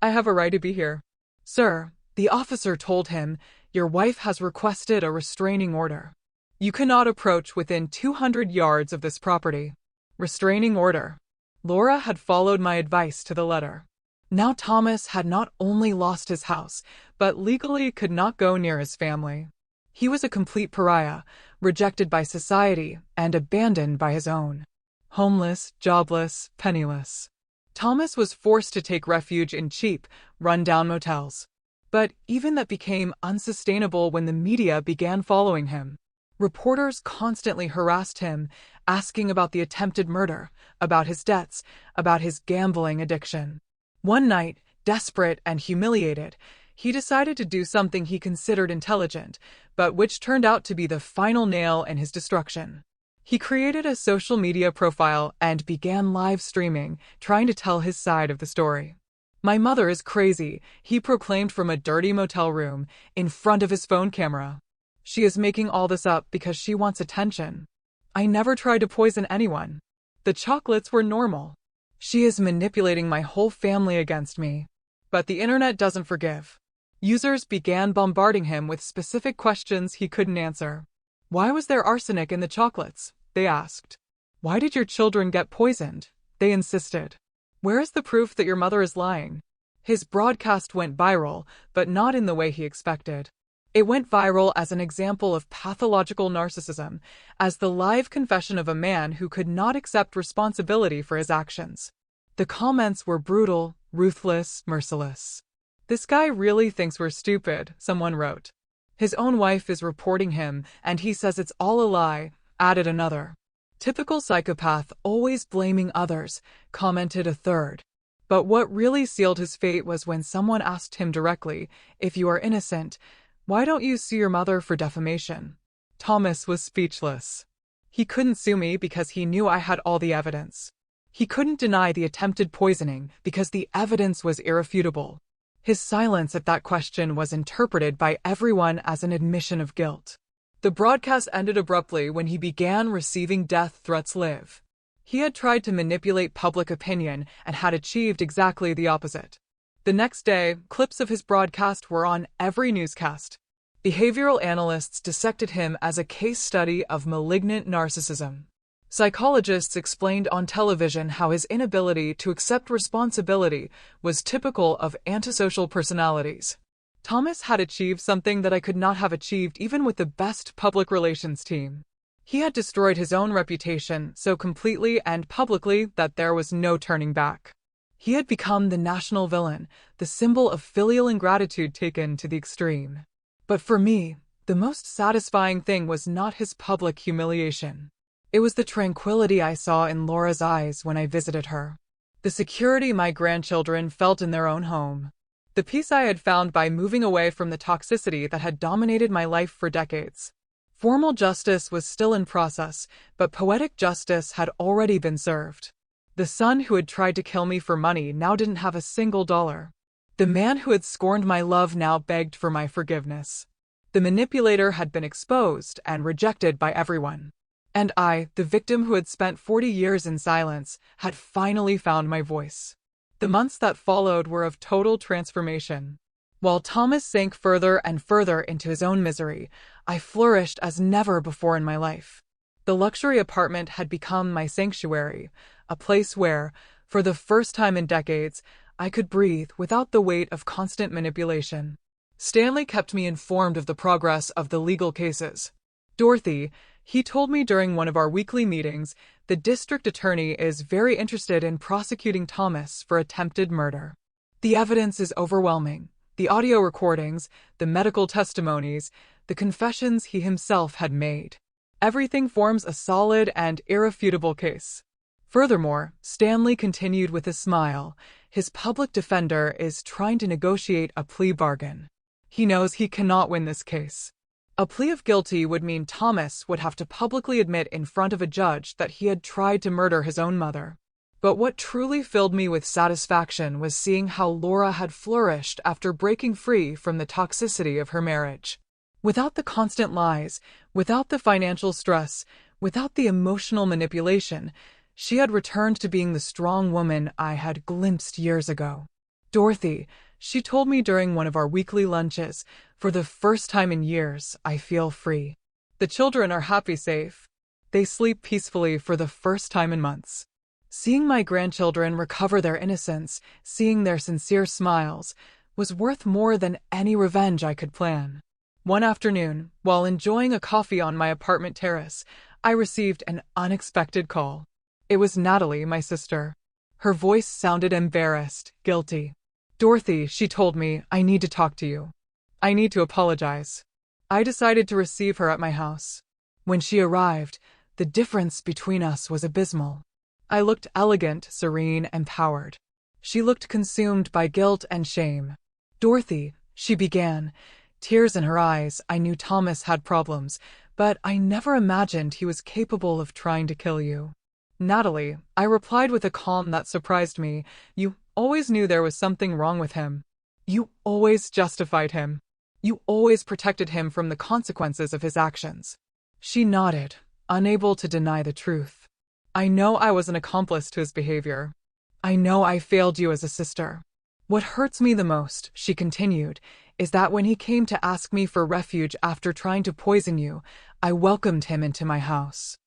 "I have a right to be here." "Sir," the officer told him, "your wife has requested a restraining order. You cannot approach within 200 yards of this property." Restraining order. Laura had followed my advice to the letter. Now Thomas had not only lost his house, but legally could not go near his family. He was a complete pariah, rejected by society and abandoned by his own. Homeless, jobless, penniless. Thomas was forced to take refuge in cheap, run-down motels. But even that became unsustainable when the media began following him. Reporters constantly harassed him, asking about the attempted murder, about his debts, about his gambling addiction. One night, desperate and humiliated, he decided to do something he considered intelligent, but which turned out to be the final nail in his destruction. He created a social media profile and began live streaming, trying to tell his side of the story. "My mother is crazy," he proclaimed from a dirty motel room, in front of his phone camera. "She is making all this up because she wants attention. I never tried to poison anyone. The chocolates were normal. She is manipulating my whole family against me." But the internet doesn't forgive. Users began bombarding him with specific questions he couldn't answer. "Why was there arsenic in the chocolates?" they asked. "Why did your children get poisoned?" they insisted. "Where is the proof that your mother is lying?" His broadcast went viral, but not in the way he expected. It went viral as an example of pathological narcissism, as the live confession of a man who could not accept responsibility for his actions. The comments were brutal, ruthless, merciless. "This guy really thinks we're stupid," someone wrote. "His own wife is reporting him, and he says it's all a lie," added another. "Typical psychopath, always blaming others," commented a third. But what really sealed his fate was when someone asked him directly, "If you are innocent, why don't you sue your mother for defamation?" Thomas was speechless. He couldn't sue me because he knew I had all the evidence. He couldn't deny the attempted poisoning because the evidence was irrefutable. His silence at that question was interpreted by everyone as an admission of guilt. The broadcast ended abruptly when he began receiving death threats live. He had tried to manipulate public opinion and had achieved exactly the opposite. The next day, clips of his broadcast were on every newscast. Behavioral analysts dissected him as a case study of malignant narcissism. Psychologists explained on television how his inability to accept responsibility was typical of antisocial personalities. Thomas had achieved something that I could not have achieved even with the best public relations team. He had destroyed his own reputation so completely and publicly that there was no turning back. He had become the national villain, the symbol of filial ingratitude taken to the extreme. But for me, the most satisfying thing was not his public humiliation. It was the tranquility I saw in Laura's eyes when I visited her. The security my grandchildren felt in their own home. The peace I had found by moving away from the toxicity that had dominated my life for decades. Formal justice was still in process, but poetic justice had already been served. The son who had tried to kill me for money now didn't have a single dollar. The man who had scorned my love now begged for my forgiveness. The manipulator had been exposed and rejected by everyone. And I, the victim who had spent 40 years in silence, had finally found my voice. The months that followed were of total transformation. While Thomas sank further and further into his own misery, I flourished as never before in my life. The luxury apartment had become my sanctuary, a place where, for the first time in decades, I could breathe without the weight of constant manipulation. Stanley kept me informed of the progress of the legal cases. Dorothy, he told me during one of our weekly meetings, the district attorney is very interested in prosecuting Thomas for attempted murder. The evidence is overwhelming. The audio recordings, the medical testimonies, the confessions he himself had made. Everything forms a solid and irrefutable case. Furthermore, Stanley continued with a smile, his public defender is trying to negotiate a plea bargain. He knows he cannot win this case. A plea of guilty would mean Thomas would have to publicly admit in front of a judge that he had tried to murder his own mother. But what truly filled me with satisfaction was seeing how Laura had flourished after breaking free from the toxicity of her marriage. Without the constant lies, without the financial stress, without the emotional manipulation, she had returned to being the strong woman I had glimpsed years ago. Dorothy, she told me during one of our weekly lunches, for the first time in years, I feel free. The children are happy, safe. They sleep peacefully for the first time in months. Seeing my grandchildren recover their innocence, seeing their sincere smiles, was worth more than any revenge I could plan. One afternoon, while enjoying a coffee on my apartment terrace, I received an unexpected call. It was Natalie, my sister. Her voice sounded embarrassed, guilty. Dorothy, she told me, I need to talk to you. I need to apologize. I decided to receive her at my house. When she arrived, the difference between us was abysmal. I looked elegant, serene, empowered. She looked consumed by guilt and shame. Dorothy, she began, tears in her eyes. I knew Thomas had problems, but I never imagined he was capable of trying to kill you. Natalie, I replied with a calm that surprised me, you always knew there was something wrong with him. You always justified him. You always protected him from the consequences of his actions. She nodded, unable to deny the truth. I know I was an accomplice to his behavior. I know I failed you as a sister. What hurts me the most, she continued, is that when he came to ask me for refuge after trying to poison you, I welcomed him into my house.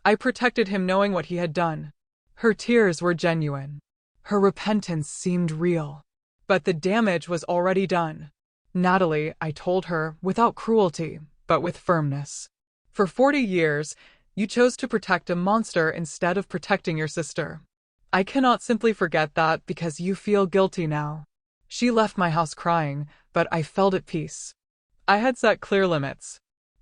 I protected him knowing what he had done. Her tears were genuine. Her repentance seemed real. But the damage was already done. Natalie, I told her, without cruelty, but with firmness. For 40 years, you chose to protect a monster instead of protecting your sister. I cannot simply forget that because you feel guilty now. She left my house crying, but I felt at peace. I had set clear limits.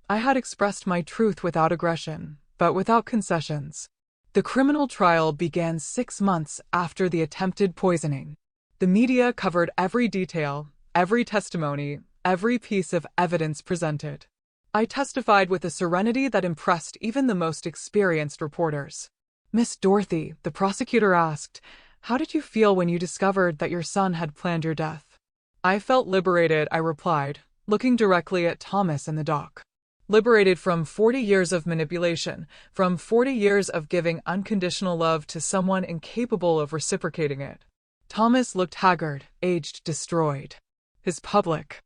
I had expressed my truth without aggression, but without concessions. The criminal trial began 6 months after the attempted poisoning. The media covered every detail, every testimony, every piece of evidence presented. I testified with a serenity that impressed even the most experienced reporters. Miss Dorothy, the prosecutor asked, how did you feel when you discovered that your son had planned your death? I felt liberated, I replied, looking directly at Thomas in the dock. Liberated from 40 years of manipulation, from 40 years of giving unconditional love to someone incapable of reciprocating it. Thomas looked haggard, aged, destroyed. His public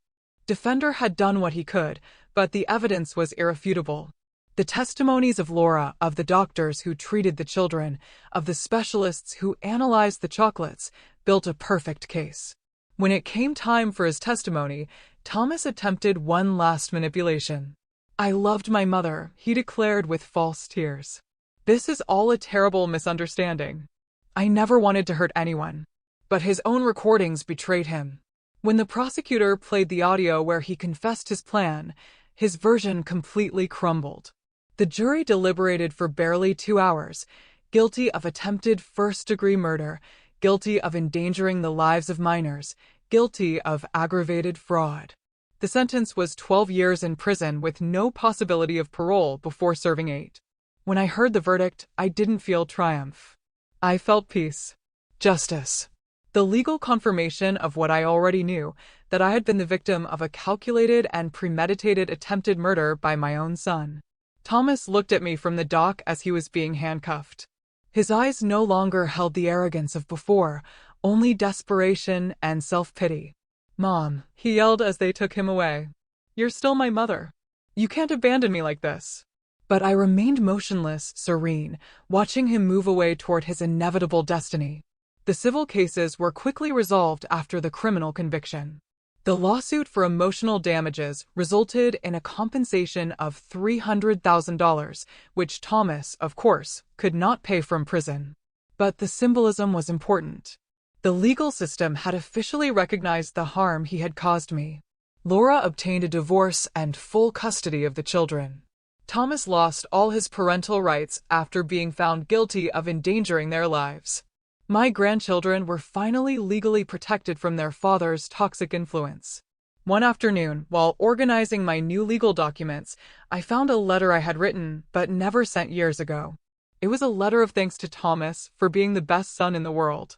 defender had done what he could, but the evidence was irrefutable. The testimonies of Laura, of the doctors who treated the children, of the specialists who analyzed the chocolates, built a perfect case. When it came time for his testimony, Thomas attempted one last manipulation. I loved my mother, he declared with false tears. This is all a terrible misunderstanding. I never wanted to hurt anyone. But his own recordings betrayed him. When the prosecutor played the audio where he confessed his plan, his version completely crumbled. The jury deliberated for barely 2 hours, guilty of attempted first-degree murder, guilty of endangering the lives of minors, guilty of aggravated fraud. The sentence was 12 years in prison with no possibility of parole before serving 8. When I heard the verdict, I didn't feel triumph. I felt peace. Justice. The legal confirmation of what I already knew, that I had been the victim of a calculated and premeditated attempted murder by my own son. Thomas looked at me from the dock as he was being handcuffed. His eyes no longer held the arrogance of before, only desperation and self-pity. Mom, he yelled as they took him away. You're still my mother. You can't abandon me like this. But I remained motionless, serene, watching him move away toward his inevitable destiny. The civil cases were quickly resolved after the criminal conviction. The lawsuit for emotional damages resulted in a compensation of $300,000, which Thomas, of course, could not pay from prison. But the symbolism was important. The legal system had officially recognized the harm he had caused me. Laura obtained a divorce and full custody of the children. Thomas lost all his parental rights after being found guilty of endangering their lives. My grandchildren were finally legally protected from their father's toxic influence. One afternoon, while organizing my new legal documents, I found a letter I had written but never sent years ago. It was a letter of thanks to Thomas for being the best son in the world.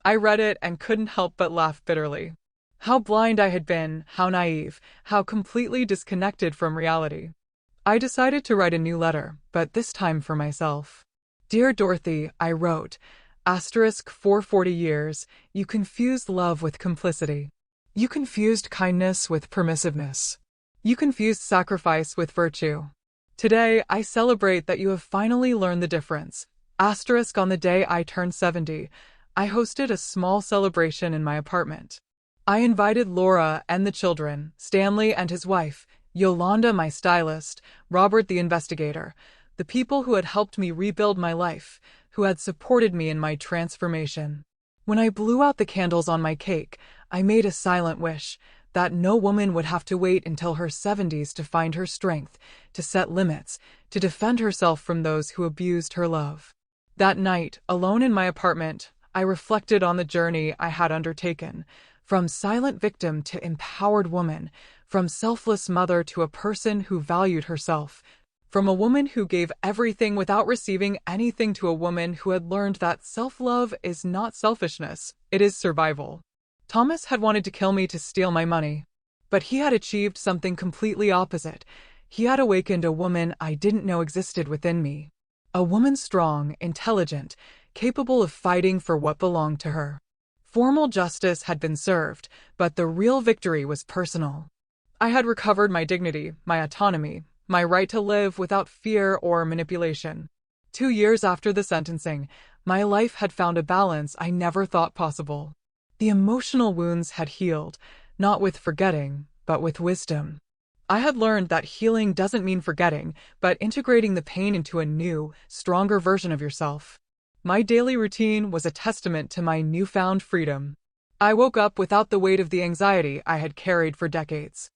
I read it and couldn't help but laugh bitterly. How blind I had been, how naive, how completely disconnected from reality. I decided to write a new letter, but this time for myself. Dear Dorothy, I wrote, for 40 years, you confused love with complicity. You confused kindness with permissiveness. You confused sacrifice with virtue. Today, I celebrate that you have finally learned the difference. On the day I turned 70, I hosted a small celebration in my apartment. I invited Laura and the children, Stanley and his wife, Yolanda my stylist, Robert the investigator, the people who had helped me rebuild my life, who had supported me in my transformation. When I blew out the candles on my cake, I made a silent wish that no woman would have to wait until her 70s to find her strength, to set limits, to defend herself from those who abused her love. That night, alone in my apartment, I reflected on the journey I had undertaken, from silent victim to empowered woman, from selfless mother to a person who valued herself, from a woman who gave everything without receiving anything to a woman who had learned that self-love is not selfishness, it is survival. Thomas had wanted to kill me to steal my money, but he had achieved something completely opposite. He had awakened a woman I didn't know existed within me. A woman strong, intelligent, capable of fighting for what belonged to her. Formal justice had been served, but the real victory was personal. I had recovered my dignity, my autonomy, my right to live without fear or manipulation. 2 years after the sentencing, my life had found a balance I never thought possible. The emotional wounds had healed, not with forgetting, but with wisdom. I had learned that healing doesn't mean forgetting, but integrating the pain into a new, stronger version of yourself. My daily routine was a testament to my newfound freedom. I woke up without the weight of the anxiety I had carried for decades.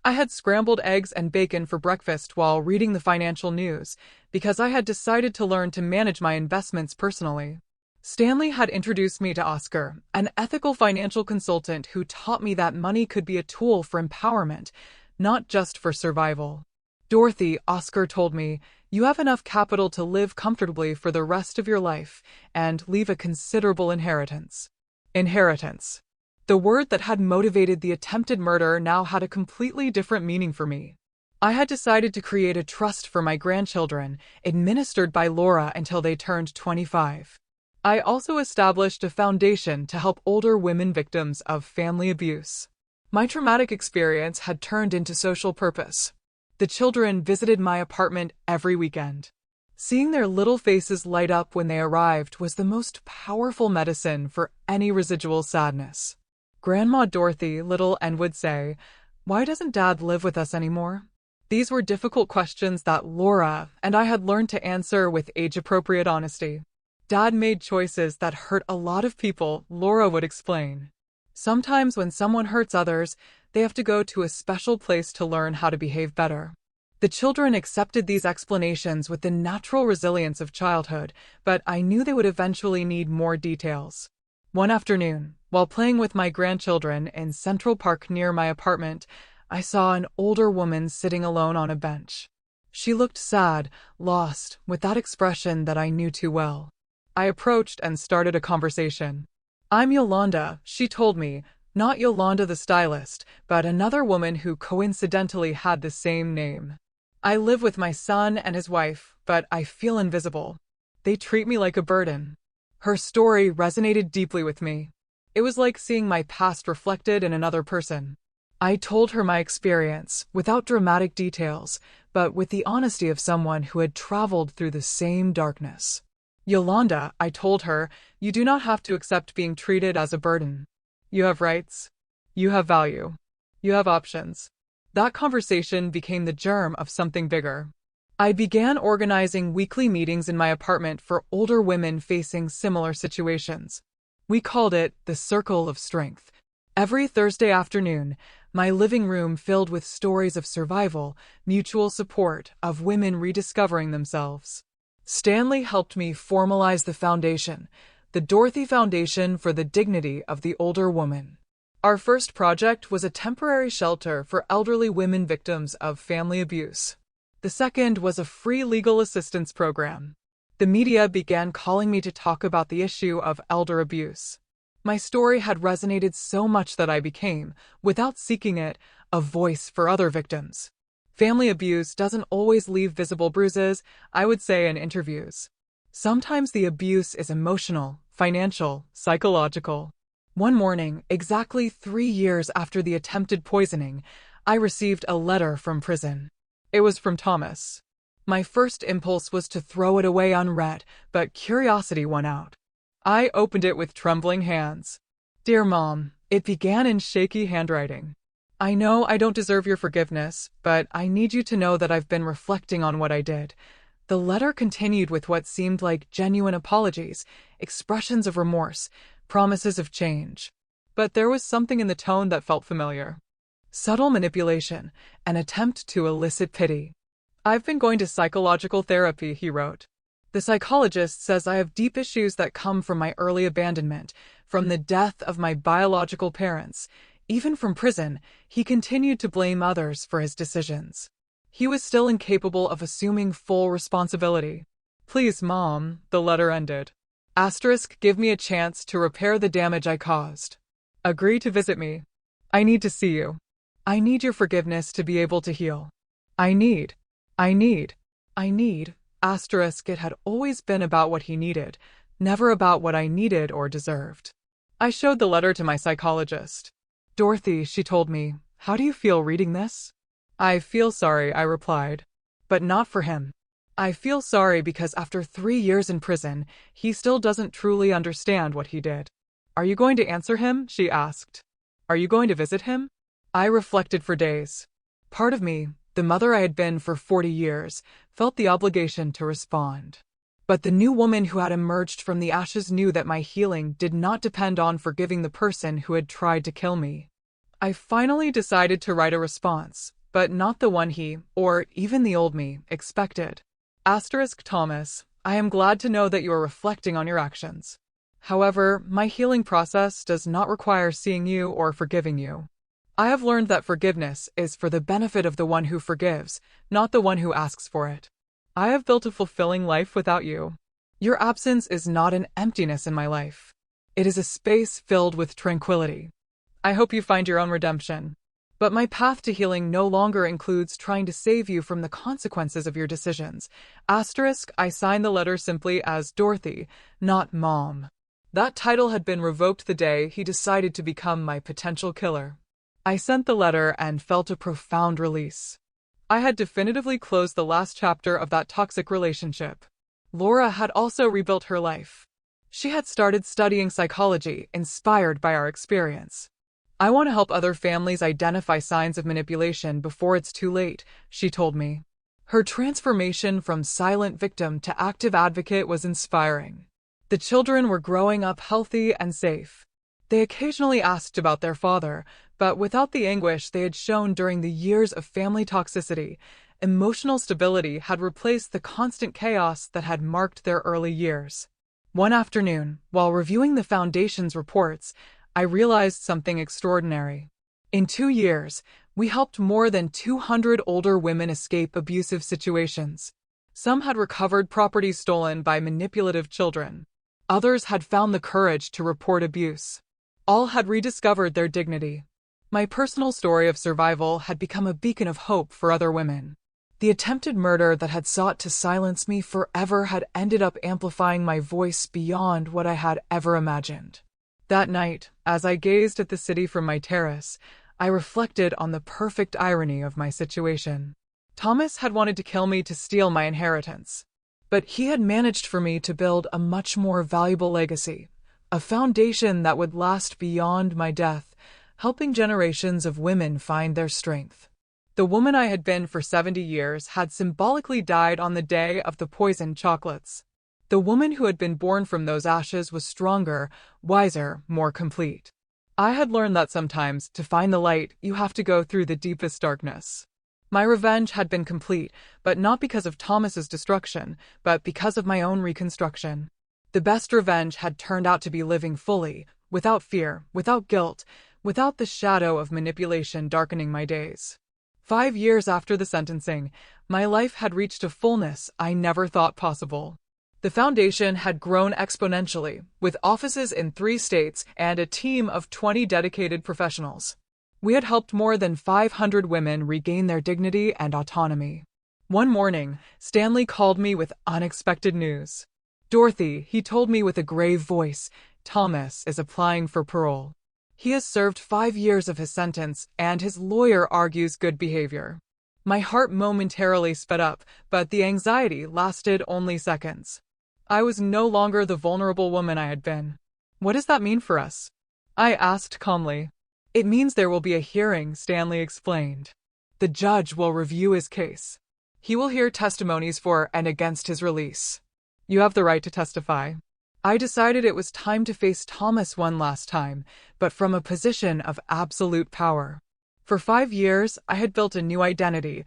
I had scrambled eggs and bacon for breakfast while reading the financial news, because I had decided to learn to manage my investments personally. Stanley had introduced me to Oscar, an ethical financial consultant who taught me that money could be a tool for empowerment, not just for survival. Dorothy, Oscar told me, you have enough capital to live comfortably for the rest of your life and leave a considerable inheritance. Inheritance. The word that had motivated the attempted murder now had a completely different meaning for me. I had decided to create a trust for my grandchildren, administered by Laura until they turned 25. I also established a foundation to help older women victims of family abuse. My traumatic experience had turned into social purpose. The children visited my apartment every weekend. Seeing their little faces light up when they arrived was the most powerful medicine for any residual sadness. Grandma Dorothy Little and would say, "Why doesn't Dad live with us anymore?" These were difficult questions that Laura and I had learned to answer with age-appropriate honesty. Dad made choices that hurt a lot of people, Laura would explain. Sometimes when someone hurts others, they have to go to a special place to learn how to behave better. The children accepted these explanations with the natural resilience of childhood, but I knew they would eventually need more details. One afternoon, while playing with my grandchildren in Central Park near my apartment, I saw an older woman sitting alone on a bench. She looked sad, lost, with that expression that I knew too well. I approached and started a conversation. "I'm Yolanda," she told me, not Yolanda the stylist, but another woman who coincidentally had the same name. "I live with my son and his wife, but I feel invisible. They treat me like a burden." Her story resonated deeply with me. It was like seeing my past reflected in another person. I told her my experience, without dramatic details, but with the honesty of someone who had traveled through the same darkness. "Yolanda," I told her, "you do not have to accept being treated as a burden. You have rights. You have value. You have options. That conversation became the germ of something bigger. I began organizing weekly meetings in my apartment for older women facing similar situations. We called it the Circle of Strength. Every Thursday afternoon, my living room filled with stories of survival, mutual support, of women rediscovering themselves. Stanley helped me formalize the foundation, the Dorothy Foundation for the Dignity of the Older Woman. Our first project was a temporary shelter for elderly women victims of family abuse. The second was a free legal assistance program. The media began calling me to talk about the issue of elder abuse. My story had resonated so much that I became, without seeking it, a voice for other victims. Family abuse doesn't always leave visible bruises, I would say in interviews. Sometimes the abuse is emotional, financial, psychological. One morning, exactly 3 years after the attempted poisoning, I received a letter from prison. It was from Thomas. My first impulse was to throw it away unread, but curiosity won out. I opened it with trembling hands. Dear Mom, it began in shaky handwriting. I know I don't deserve your forgiveness, but I need you to know that I've been reflecting on what I did. The letter continued with what seemed like genuine apologies, expressions of remorse, promises of change. But there was something in the tone that felt familiar. Subtle manipulation, an attempt to elicit pity. I've been going to psychological therapy, he wrote. The psychologist says I have deep issues that come from my early abandonment, from the death of my biological parents. Even from prison, he continued to blame others for his decisions. He was still incapable of assuming full responsibility. Please, Mom, the letter ended. *, give me a chance to repair the damage I caused. Agree to visit me. I need to see you. I need your forgiveness to be able to heal. I need. It had always been about what he needed, never about what I needed or deserved. I showed the letter to my psychologist. Dorothy, she told me, how do you feel reading this? I feel sorry, I replied. But not for him. I feel sorry because after 3 years in prison, he still doesn't truly understand what he did. Are you going to answer him? She asked. Are you going to visit him? I reflected for days. Part of me, the mother I had been for 40 years, felt the obligation to respond. But the new woman who had emerged from the ashes knew that my healing did not depend on forgiving the person who had tried to kill me. I finally decided to write a response, but not the one he, or even the old me, expected. Thomas, I am glad to know that you are reflecting on your actions. However, my healing process does not require seeing you or forgiving you. I have learned that forgiveness is for the benefit of the one who forgives, not the one who asks for it. I have built a fulfilling life without you. Your absence is not an emptiness in my life. It is a space filled with tranquility. I hope you find your own redemption. But my path to healing no longer includes trying to save you from the consequences of your decisions. I signed the letter simply as Dorothy, not Mom. That title had been revoked the day he decided to become my potential killer. I sent the letter and felt a profound release. I had definitively closed the last chapter of that toxic relationship. Laura had also rebuilt her life. She had started studying psychology, inspired by our experience. I want to help other families identify signs of manipulation before it's too late, she told me. Her transformation from silent victim to active advocate was inspiring. The children were growing up healthy and safe. They occasionally asked about their father, but without the anguish they had shown during the years of family toxicity, emotional stability had replaced the constant chaos that had marked their early years. One afternoon, while reviewing the Foundation's reports, I realized something extraordinary. In 2 years, we helped more than 200 older women escape abusive situations. Some had recovered property stolen by manipulative children. Others had found the courage to report abuse. All had rediscovered their dignity. My personal story of survival had become a beacon of hope for other women. The attempted murder that had sought to silence me forever had ended up amplifying my voice beyond what I had ever imagined. That night, as I gazed at the city from my terrace, I reflected on the perfect irony of my situation. Thomas had wanted to kill me to steal my inheritance. But he had managed for me to build a much more valuable legacy, a foundation that would last beyond my death, helping generations of women find their strength. The woman I had been for 70 years had symbolically died on the day of the poisoned chocolates. The woman who had been born from those ashes was stronger, wiser, more complete. I had learned that sometimes, to find the light, you have to go through the deepest darkness. My revenge had been complete, but not because of Thomas's destruction, but because of my own reconstruction. The best revenge had turned out to be living fully, without fear, without guilt, without the shadow of manipulation darkening my days. 5 years after the sentencing, my life had reached a fullness I never thought possible. The foundation had grown exponentially, with offices in 3 states and a team of 20 dedicated professionals. We had helped more than 500 women regain their dignity and autonomy. One morning, Stanley called me with unexpected news. "Dorothy," he told me with a grave voice, "Thomas is applying for parole. He has served 5 years of his sentence, and his lawyer argues good behavior." My heart momentarily sped up, but the anxiety lasted only seconds. I was no longer the vulnerable woman I had been. "What does that mean for us?" I asked calmly. "It means there will be a hearing," Stanley explained. "The judge will review his case. He will hear testimonies for and against his release. You have the right to testify." I decided it was time to face Thomas one last time, but from a position of absolute power. For 5 years, I had built a new identity,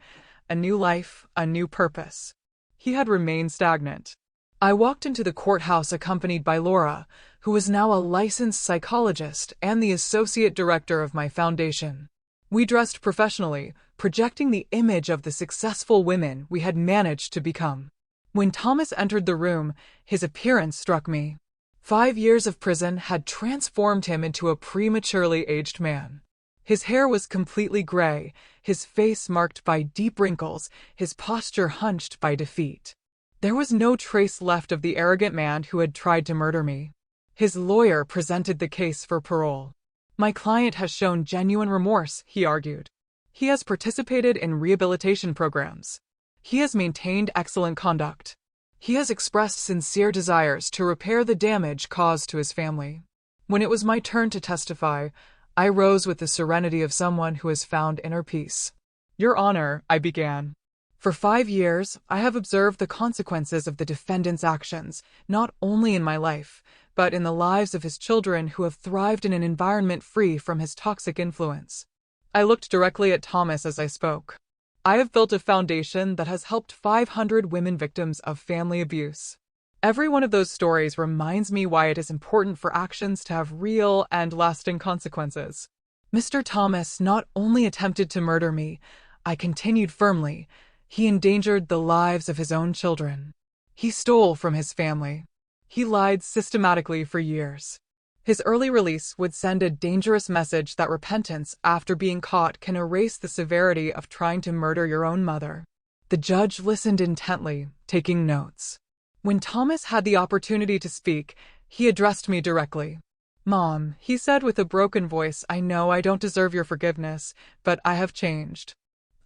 a new life, a new purpose. He had remained stagnant. I walked into the courthouse accompanied by Laura, who was now a licensed psychologist and the associate director of my foundation. We dressed professionally, projecting the image of the successful women we had managed to become. When Thomas entered the room, his appearance struck me. 5 years of prison had transformed him into a prematurely aged man. His hair was completely gray, his face marked by deep wrinkles, his posture hunched by defeat. There was no trace left of the arrogant man who had tried to murder me. His lawyer presented the case for parole. "My client has shown genuine remorse," he argued. "He has participated in rehabilitation programs. He has maintained excellent conduct. He has expressed sincere desires to repair the damage caused to his family." When it was my turn to testify, I rose with the serenity of someone who has found inner peace. "Your Honor," I began. "For 5 years, I have observed the consequences of the defendant's actions, not only in my life, but in the lives of his children who have thrived in an environment free from his toxic influence." I looked directly at Thomas as I spoke. "I have built a foundation that has helped 500 women victims of family abuse. Every one of those stories reminds me why it is important for actions to have real and lasting consequences. Mr. Thomas not only attempted to murder me," I continued firmly, "he endangered the lives of his own children. He stole from his family. He lied systematically for years. His early release would send a dangerous message that repentance after being caught can erase the severity of trying to murder your own mother." The judge listened intently, taking notes. When Thomas had the opportunity to speak, he addressed me directly. "Mom," he said with a broken voice, "I know I don't deserve your forgiveness, but I have changed.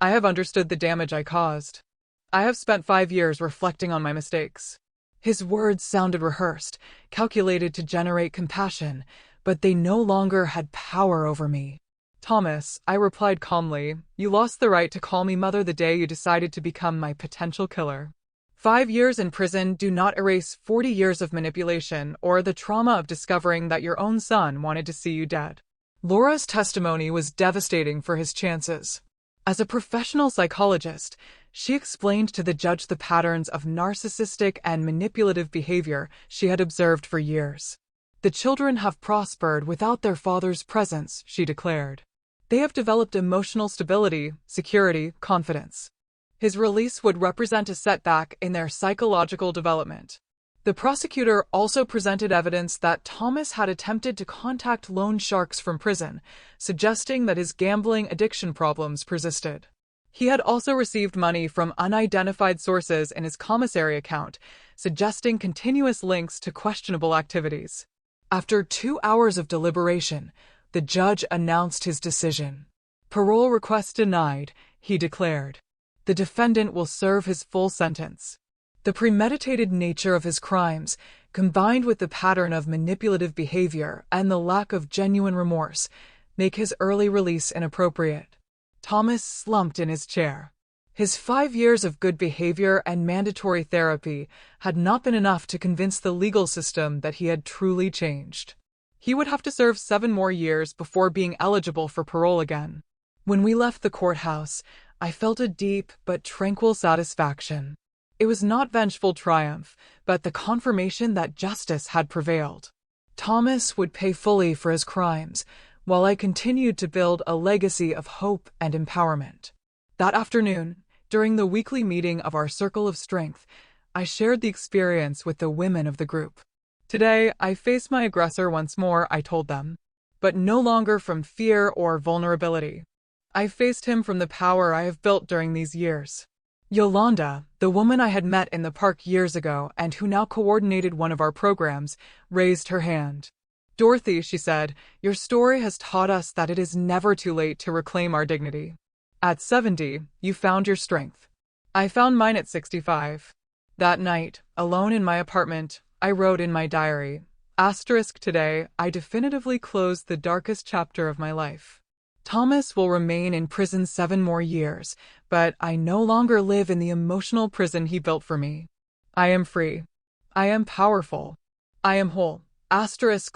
I have understood the damage I caused. I have spent 5 years reflecting on my mistakes." His words sounded rehearsed, calculated to generate compassion, but they no longer had power over me. "Thomas," I replied calmly, "you lost the right to call me mother the day you decided to become my potential killer. 5 years in prison do not erase 40 years of manipulation or the trauma of discovering that your own son wanted to see you dead." Laura's testimony was devastating for his chances. As a professional psychologist, she explained to the judge the patterns of narcissistic and manipulative behavior she had observed for years. "The children have prospered without their father's presence," she declared. "They have developed emotional stability, security, confidence. His release would represent a setback in their psychological development." The prosecutor also presented evidence that Thomas had attempted to contact loan sharks from prison, suggesting that his gambling addiction problems persisted. He had also received money from unidentified sources in his commissary account, suggesting continuous links to questionable activities. After 2 hours of deliberation, the judge announced his decision. "Parole request denied," he declared. "The defendant will serve his full sentence." The premeditated nature of his crimes, combined with the pattern of manipulative behavior and the lack of genuine remorse, make his early release inappropriate. Thomas slumped in his chair. His 5 years of good behavior and mandatory therapy had not been enough to convince the legal system that he had truly changed. He would have to serve 7 more years before being eligible for parole again. When we left the courthouse, I felt a deep but tranquil satisfaction. It was not vengeful triumph, but the confirmation that justice had prevailed. Thomas would pay fully for his crimes, while I continued to build a legacy of hope and empowerment. That afternoon, during the weekly meeting of our Circle of Strength, I shared the experience with the women of the group. Today, I face my aggressor once more, I told them, but no longer from fear or vulnerability. I faced him from the power I have built during these years. Yolanda, the woman I had met in the park years ago and who now coordinated one of our programs, raised her hand. Dorothy, she said, your story has taught us that it is never too late to reclaim our dignity. At 70, you found your strength. I found mine at 65. That night, alone in my apartment, I wrote in my diary, *today, I definitively closed the darkest chapter of my life. Thomas will remain in prison 7 more years, but I no longer live in the emotional prison he built for me. I am free. I am powerful. I am whole.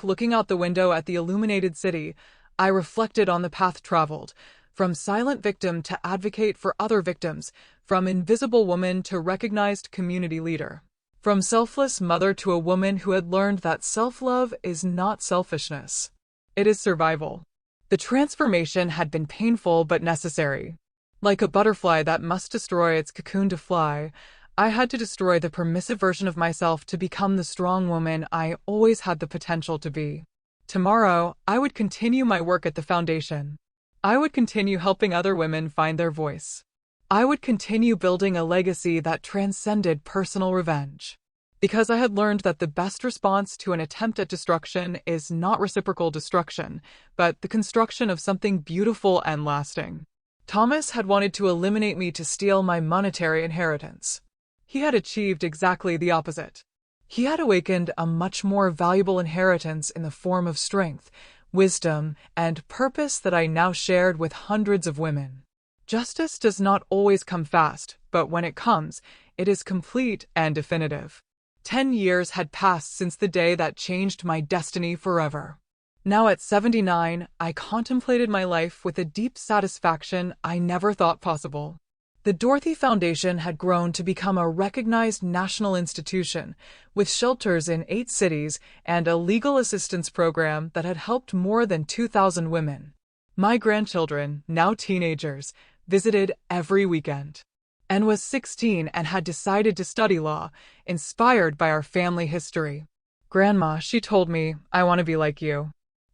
Looking out the window at the illuminated city, I reflected on the path traveled, from silent victim to advocate for other victims, from invisible woman to recognized community leader, from selfless mother to a woman who had learned that self-love is not selfishness. It is survival. The transformation had been painful but necessary. Like a butterfly that must destroy its cocoon to fly, I had to destroy the permissive version of myself to become the strong woman I always had the potential to be. Tomorrow, I would continue my work at the foundation. I would continue helping other women find their voice. I would continue building a legacy that transcended personal revenge. Because I had learned that the best response to an attempt at destruction is not reciprocal destruction, but the construction of something beautiful and lasting. Thomas had wanted to eliminate me to steal my monetary inheritance. He had achieved exactly the opposite. He had awakened a much more valuable inheritance in the form of strength, wisdom, and purpose that I now shared with hundreds of women. Justice does not always come fast, but when it comes, it is complete and definitive. 10 years had passed since the day that changed my destiny forever. Now at 79, I contemplated my life with a deep satisfaction I never thought possible. The Dorothy Foundation had grown to become a recognized national institution, with shelters in 8 cities and a legal assistance program that had helped more than 2,000 women. My grandchildren, now teenagers, visited every weekend. Anne was 16 and had decided to study law, inspired by our family history. Grandma, she told me, I want to be like you.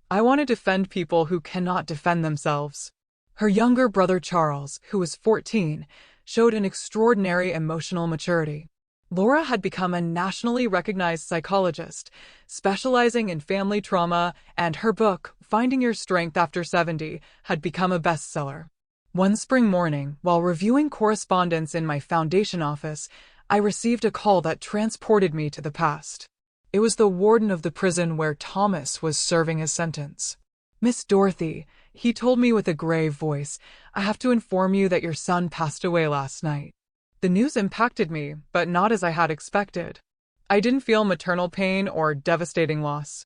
I want to defend people who cannot defend themselves. Her younger brother Charles, who was 14, showed an extraordinary emotional maturity. Laura had become a nationally recognized psychologist, specializing in family trauma, and her book, Finding Your Strength After 70, had become a bestseller. One spring morning, while reviewing correspondence in my foundation office, I received a call that transported me to the past. It was the warden of the prison where Thomas was serving his sentence. Miss Dorothy, he told me with a grave voice, I have to inform you that your son passed away last night. The news impacted me, but not as I had expected. I didn't feel maternal pain or devastating loss.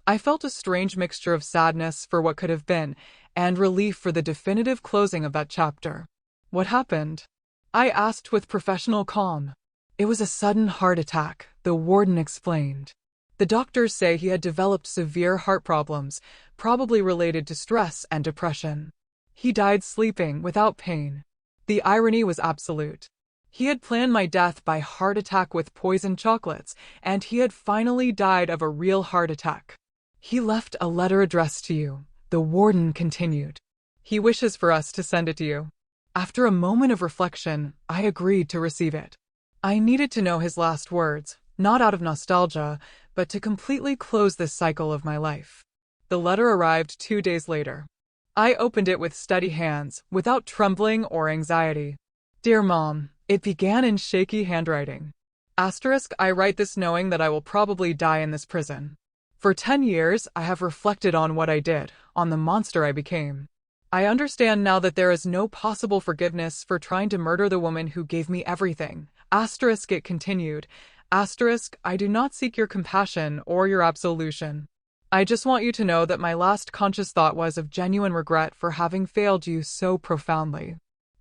I felt a strange mixture of sadness for what could have been and relief for the definitive closing of that chapter. What happened? I asked with professional calm. It was a sudden heart attack, the warden explained. The doctors say he had developed severe heart problems, probably related to stress and depression. He died sleeping, without pain. The irony was absolute. He had planned my death by heart attack with poisoned chocolates, and he had finally died of a real heart attack. He left a letter addressed to you, the warden continued. He wishes for us to send it to you. After a moment of reflection, I agreed to receive it. I needed to know his last words, not out of nostalgia, but to completely close this cycle of my life. The letter arrived 2 days later. I opened it with steady hands, without trembling or anxiety. Dear Mom, it began in shaky handwriting. *, I write this knowing that I will probably die in this prison. For 10 years, I have reflected on what I did, on the monster I became. I understand now that there is no possible forgiveness for trying to murder the woman who gave me everything. Asterisk, it continued. Asterisk, I do not seek your compassion or your absolution. I just want you to know that my last conscious thought was of genuine regret for having failed you so profoundly.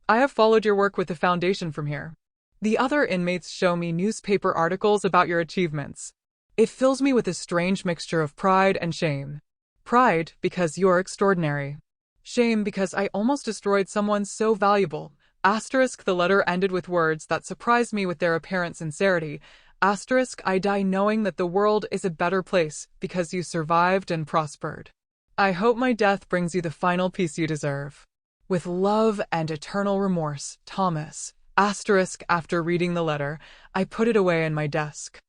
I have followed your work with the Foundation from here. The other inmates show me newspaper articles about your achievements. It fills me with a strange mixture of pride and shame. Pride, because you're extraordinary. Shame, because I almost destroyed someone so valuable. Asterisk, the letter ended with words that surprised me with their apparent sincerity. Asterisk, I die knowing that the world is a better place because you survived and prospered. I hope my death brings you the final peace you deserve. With love and eternal remorse, Thomas. Asterisk, after reading the letter, I put it away in my desk.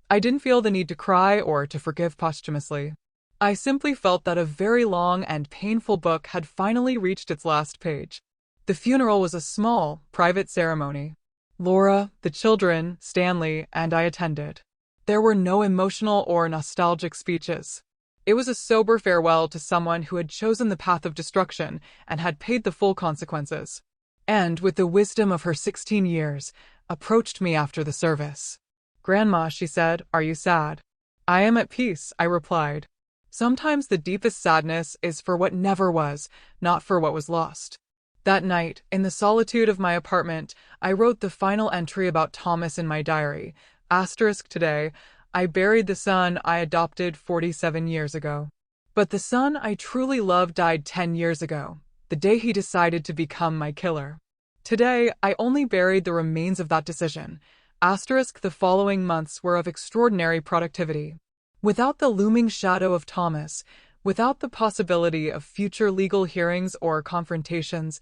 I didn't feel the need to cry or to forgive posthumously. I simply felt that a very long and painful book had finally reached its last page. The funeral was a small, private ceremony. Laura, the children, Stanley, and I attended. There were no emotional or nostalgic speeches. It was a sober farewell to someone who had chosen the path of destruction and had paid the full consequences. And, with the wisdom of her 16 years, approached me after the service. Grandma, she said, are you sad? I am at peace, I replied. Sometimes the deepest sadness is for what never was, not for what was lost. That night, in the solitude of my apartment, I wrote the final entry about Thomas in my diary. Asterisk, today, I buried the son I adopted 47 years ago. But the son I truly loved died 10 years ago, the day he decided to become my killer. Today, I only buried the remains of that decision. Asterisk, the following months were of extraordinary productivity. Without the looming shadow of Thomas, without the possibility of future legal hearings or confrontations,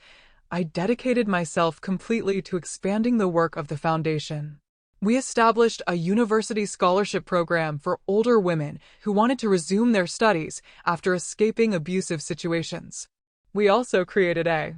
I dedicated myself completely to expanding the work of the Foundation. We established a university scholarship program for older women who wanted to resume their studies after escaping abusive situations. We also created a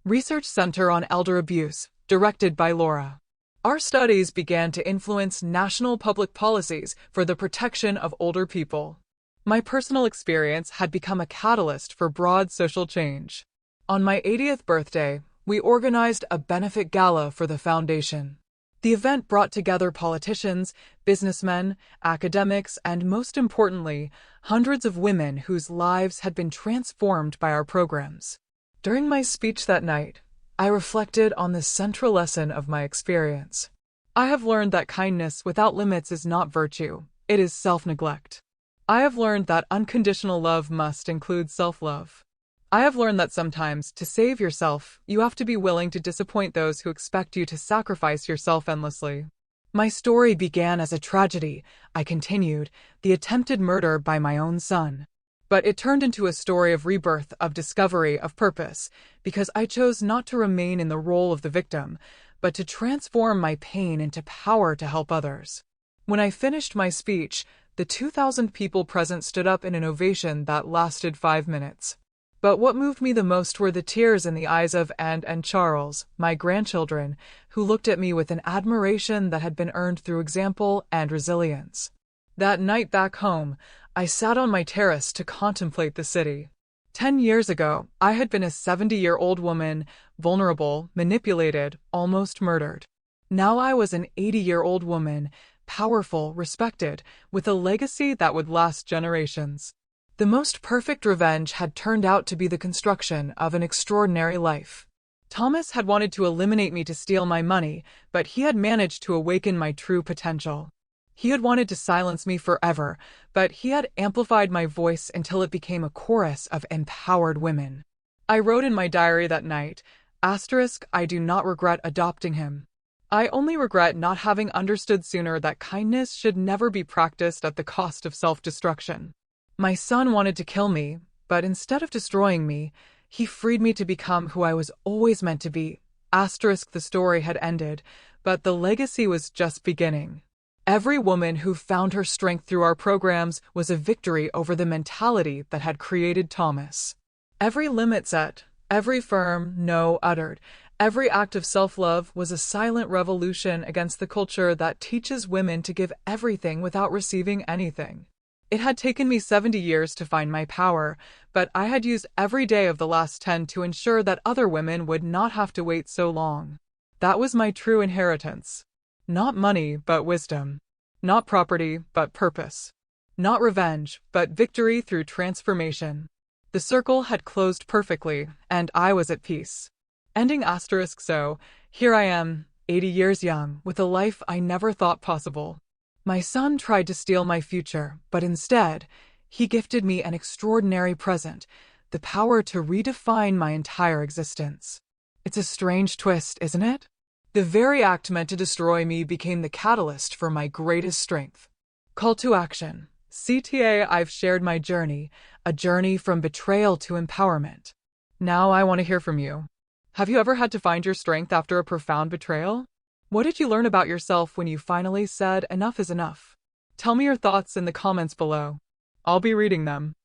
research center on elder abuse, directed by Laura. Our studies began to influence national public policies for the protection of older people. My personal experience had become a catalyst for broad social change. On my 80th birthday, we organized a benefit gala for the Foundation. The event brought together politicians, businessmen, academics, and most importantly, hundreds of women whose lives had been transformed by our programs. During my speech that night, I reflected on the central lesson of my experience. I have learned that kindness without limits is not virtue, it is self-neglect. I have learned that unconditional love must include self-love. I have learned that sometimes, to save yourself, you have to be willing to disappoint those who expect you to sacrifice yourself endlessly. My story began as a tragedy, I continued, the attempted murder by my own son. But it turned into a story of rebirth, of discovery, of purpose, because I chose not to remain in the role of the victim, but to transform my pain into power to help others. When I finished my speech, the 2,000 people present stood up in an ovation that lasted 5 minutes. But what moved me the most were the tears in the eyes of Anne and Charles, my grandchildren, who looked at me with an admiration that had been earned through example and resilience. That night back home, I sat on my terrace to contemplate the city. 10 years ago, I had been a 70-year-old woman, vulnerable, manipulated, almost murdered. Now I was an 80-year-old woman, powerful, respected, with a legacy that would last generations. The most perfect revenge had turned out to be the construction of an extraordinary life. Thomas had wanted to eliminate me to steal my money, but he had managed to awaken my true potential. He had wanted to silence me forever, but he had amplified my voice until it became a chorus of empowered women. I wrote in my diary that night, asterisk, I do not regret adopting him. I only regret not having understood sooner that kindness should never be practiced at the cost of self-destruction. My son wanted to kill me, but instead of destroying me, he freed me to become who I was always meant to be. Asterisk, the story had ended, but the legacy was just beginning. Every woman who found her strength through our programs was a victory over the mentality that had created Thomas. Every limit set, every firm no uttered, every act of self-love was a silent revolution against the culture that teaches women to give everything without receiving anything. It had taken me 70 years to find my power, but I had used every day of the last 10 to ensure that other women would not have to wait so long. That was my true inheritance. Not money, but wisdom. Not property, but purpose. Not revenge, but victory through transformation. The circle had closed perfectly, and I was at peace. Ending asterisk so, here I am, 80 years young, with a life I never thought possible. My son tried to steal my future, but instead, he gifted me an extraordinary present, the power to redefine my entire existence. It's a strange twist, isn't it? The very act meant to destroy me became the catalyst for my greatest strength. Call to action. CTA, I've shared my journey, a journey from betrayal to empowerment. Now I want to hear from you. Have you ever had to find your strength after a profound betrayal? What did you learn about yourself when you finally said enough is enough? Tell me your thoughts in the comments below. I'll be reading them.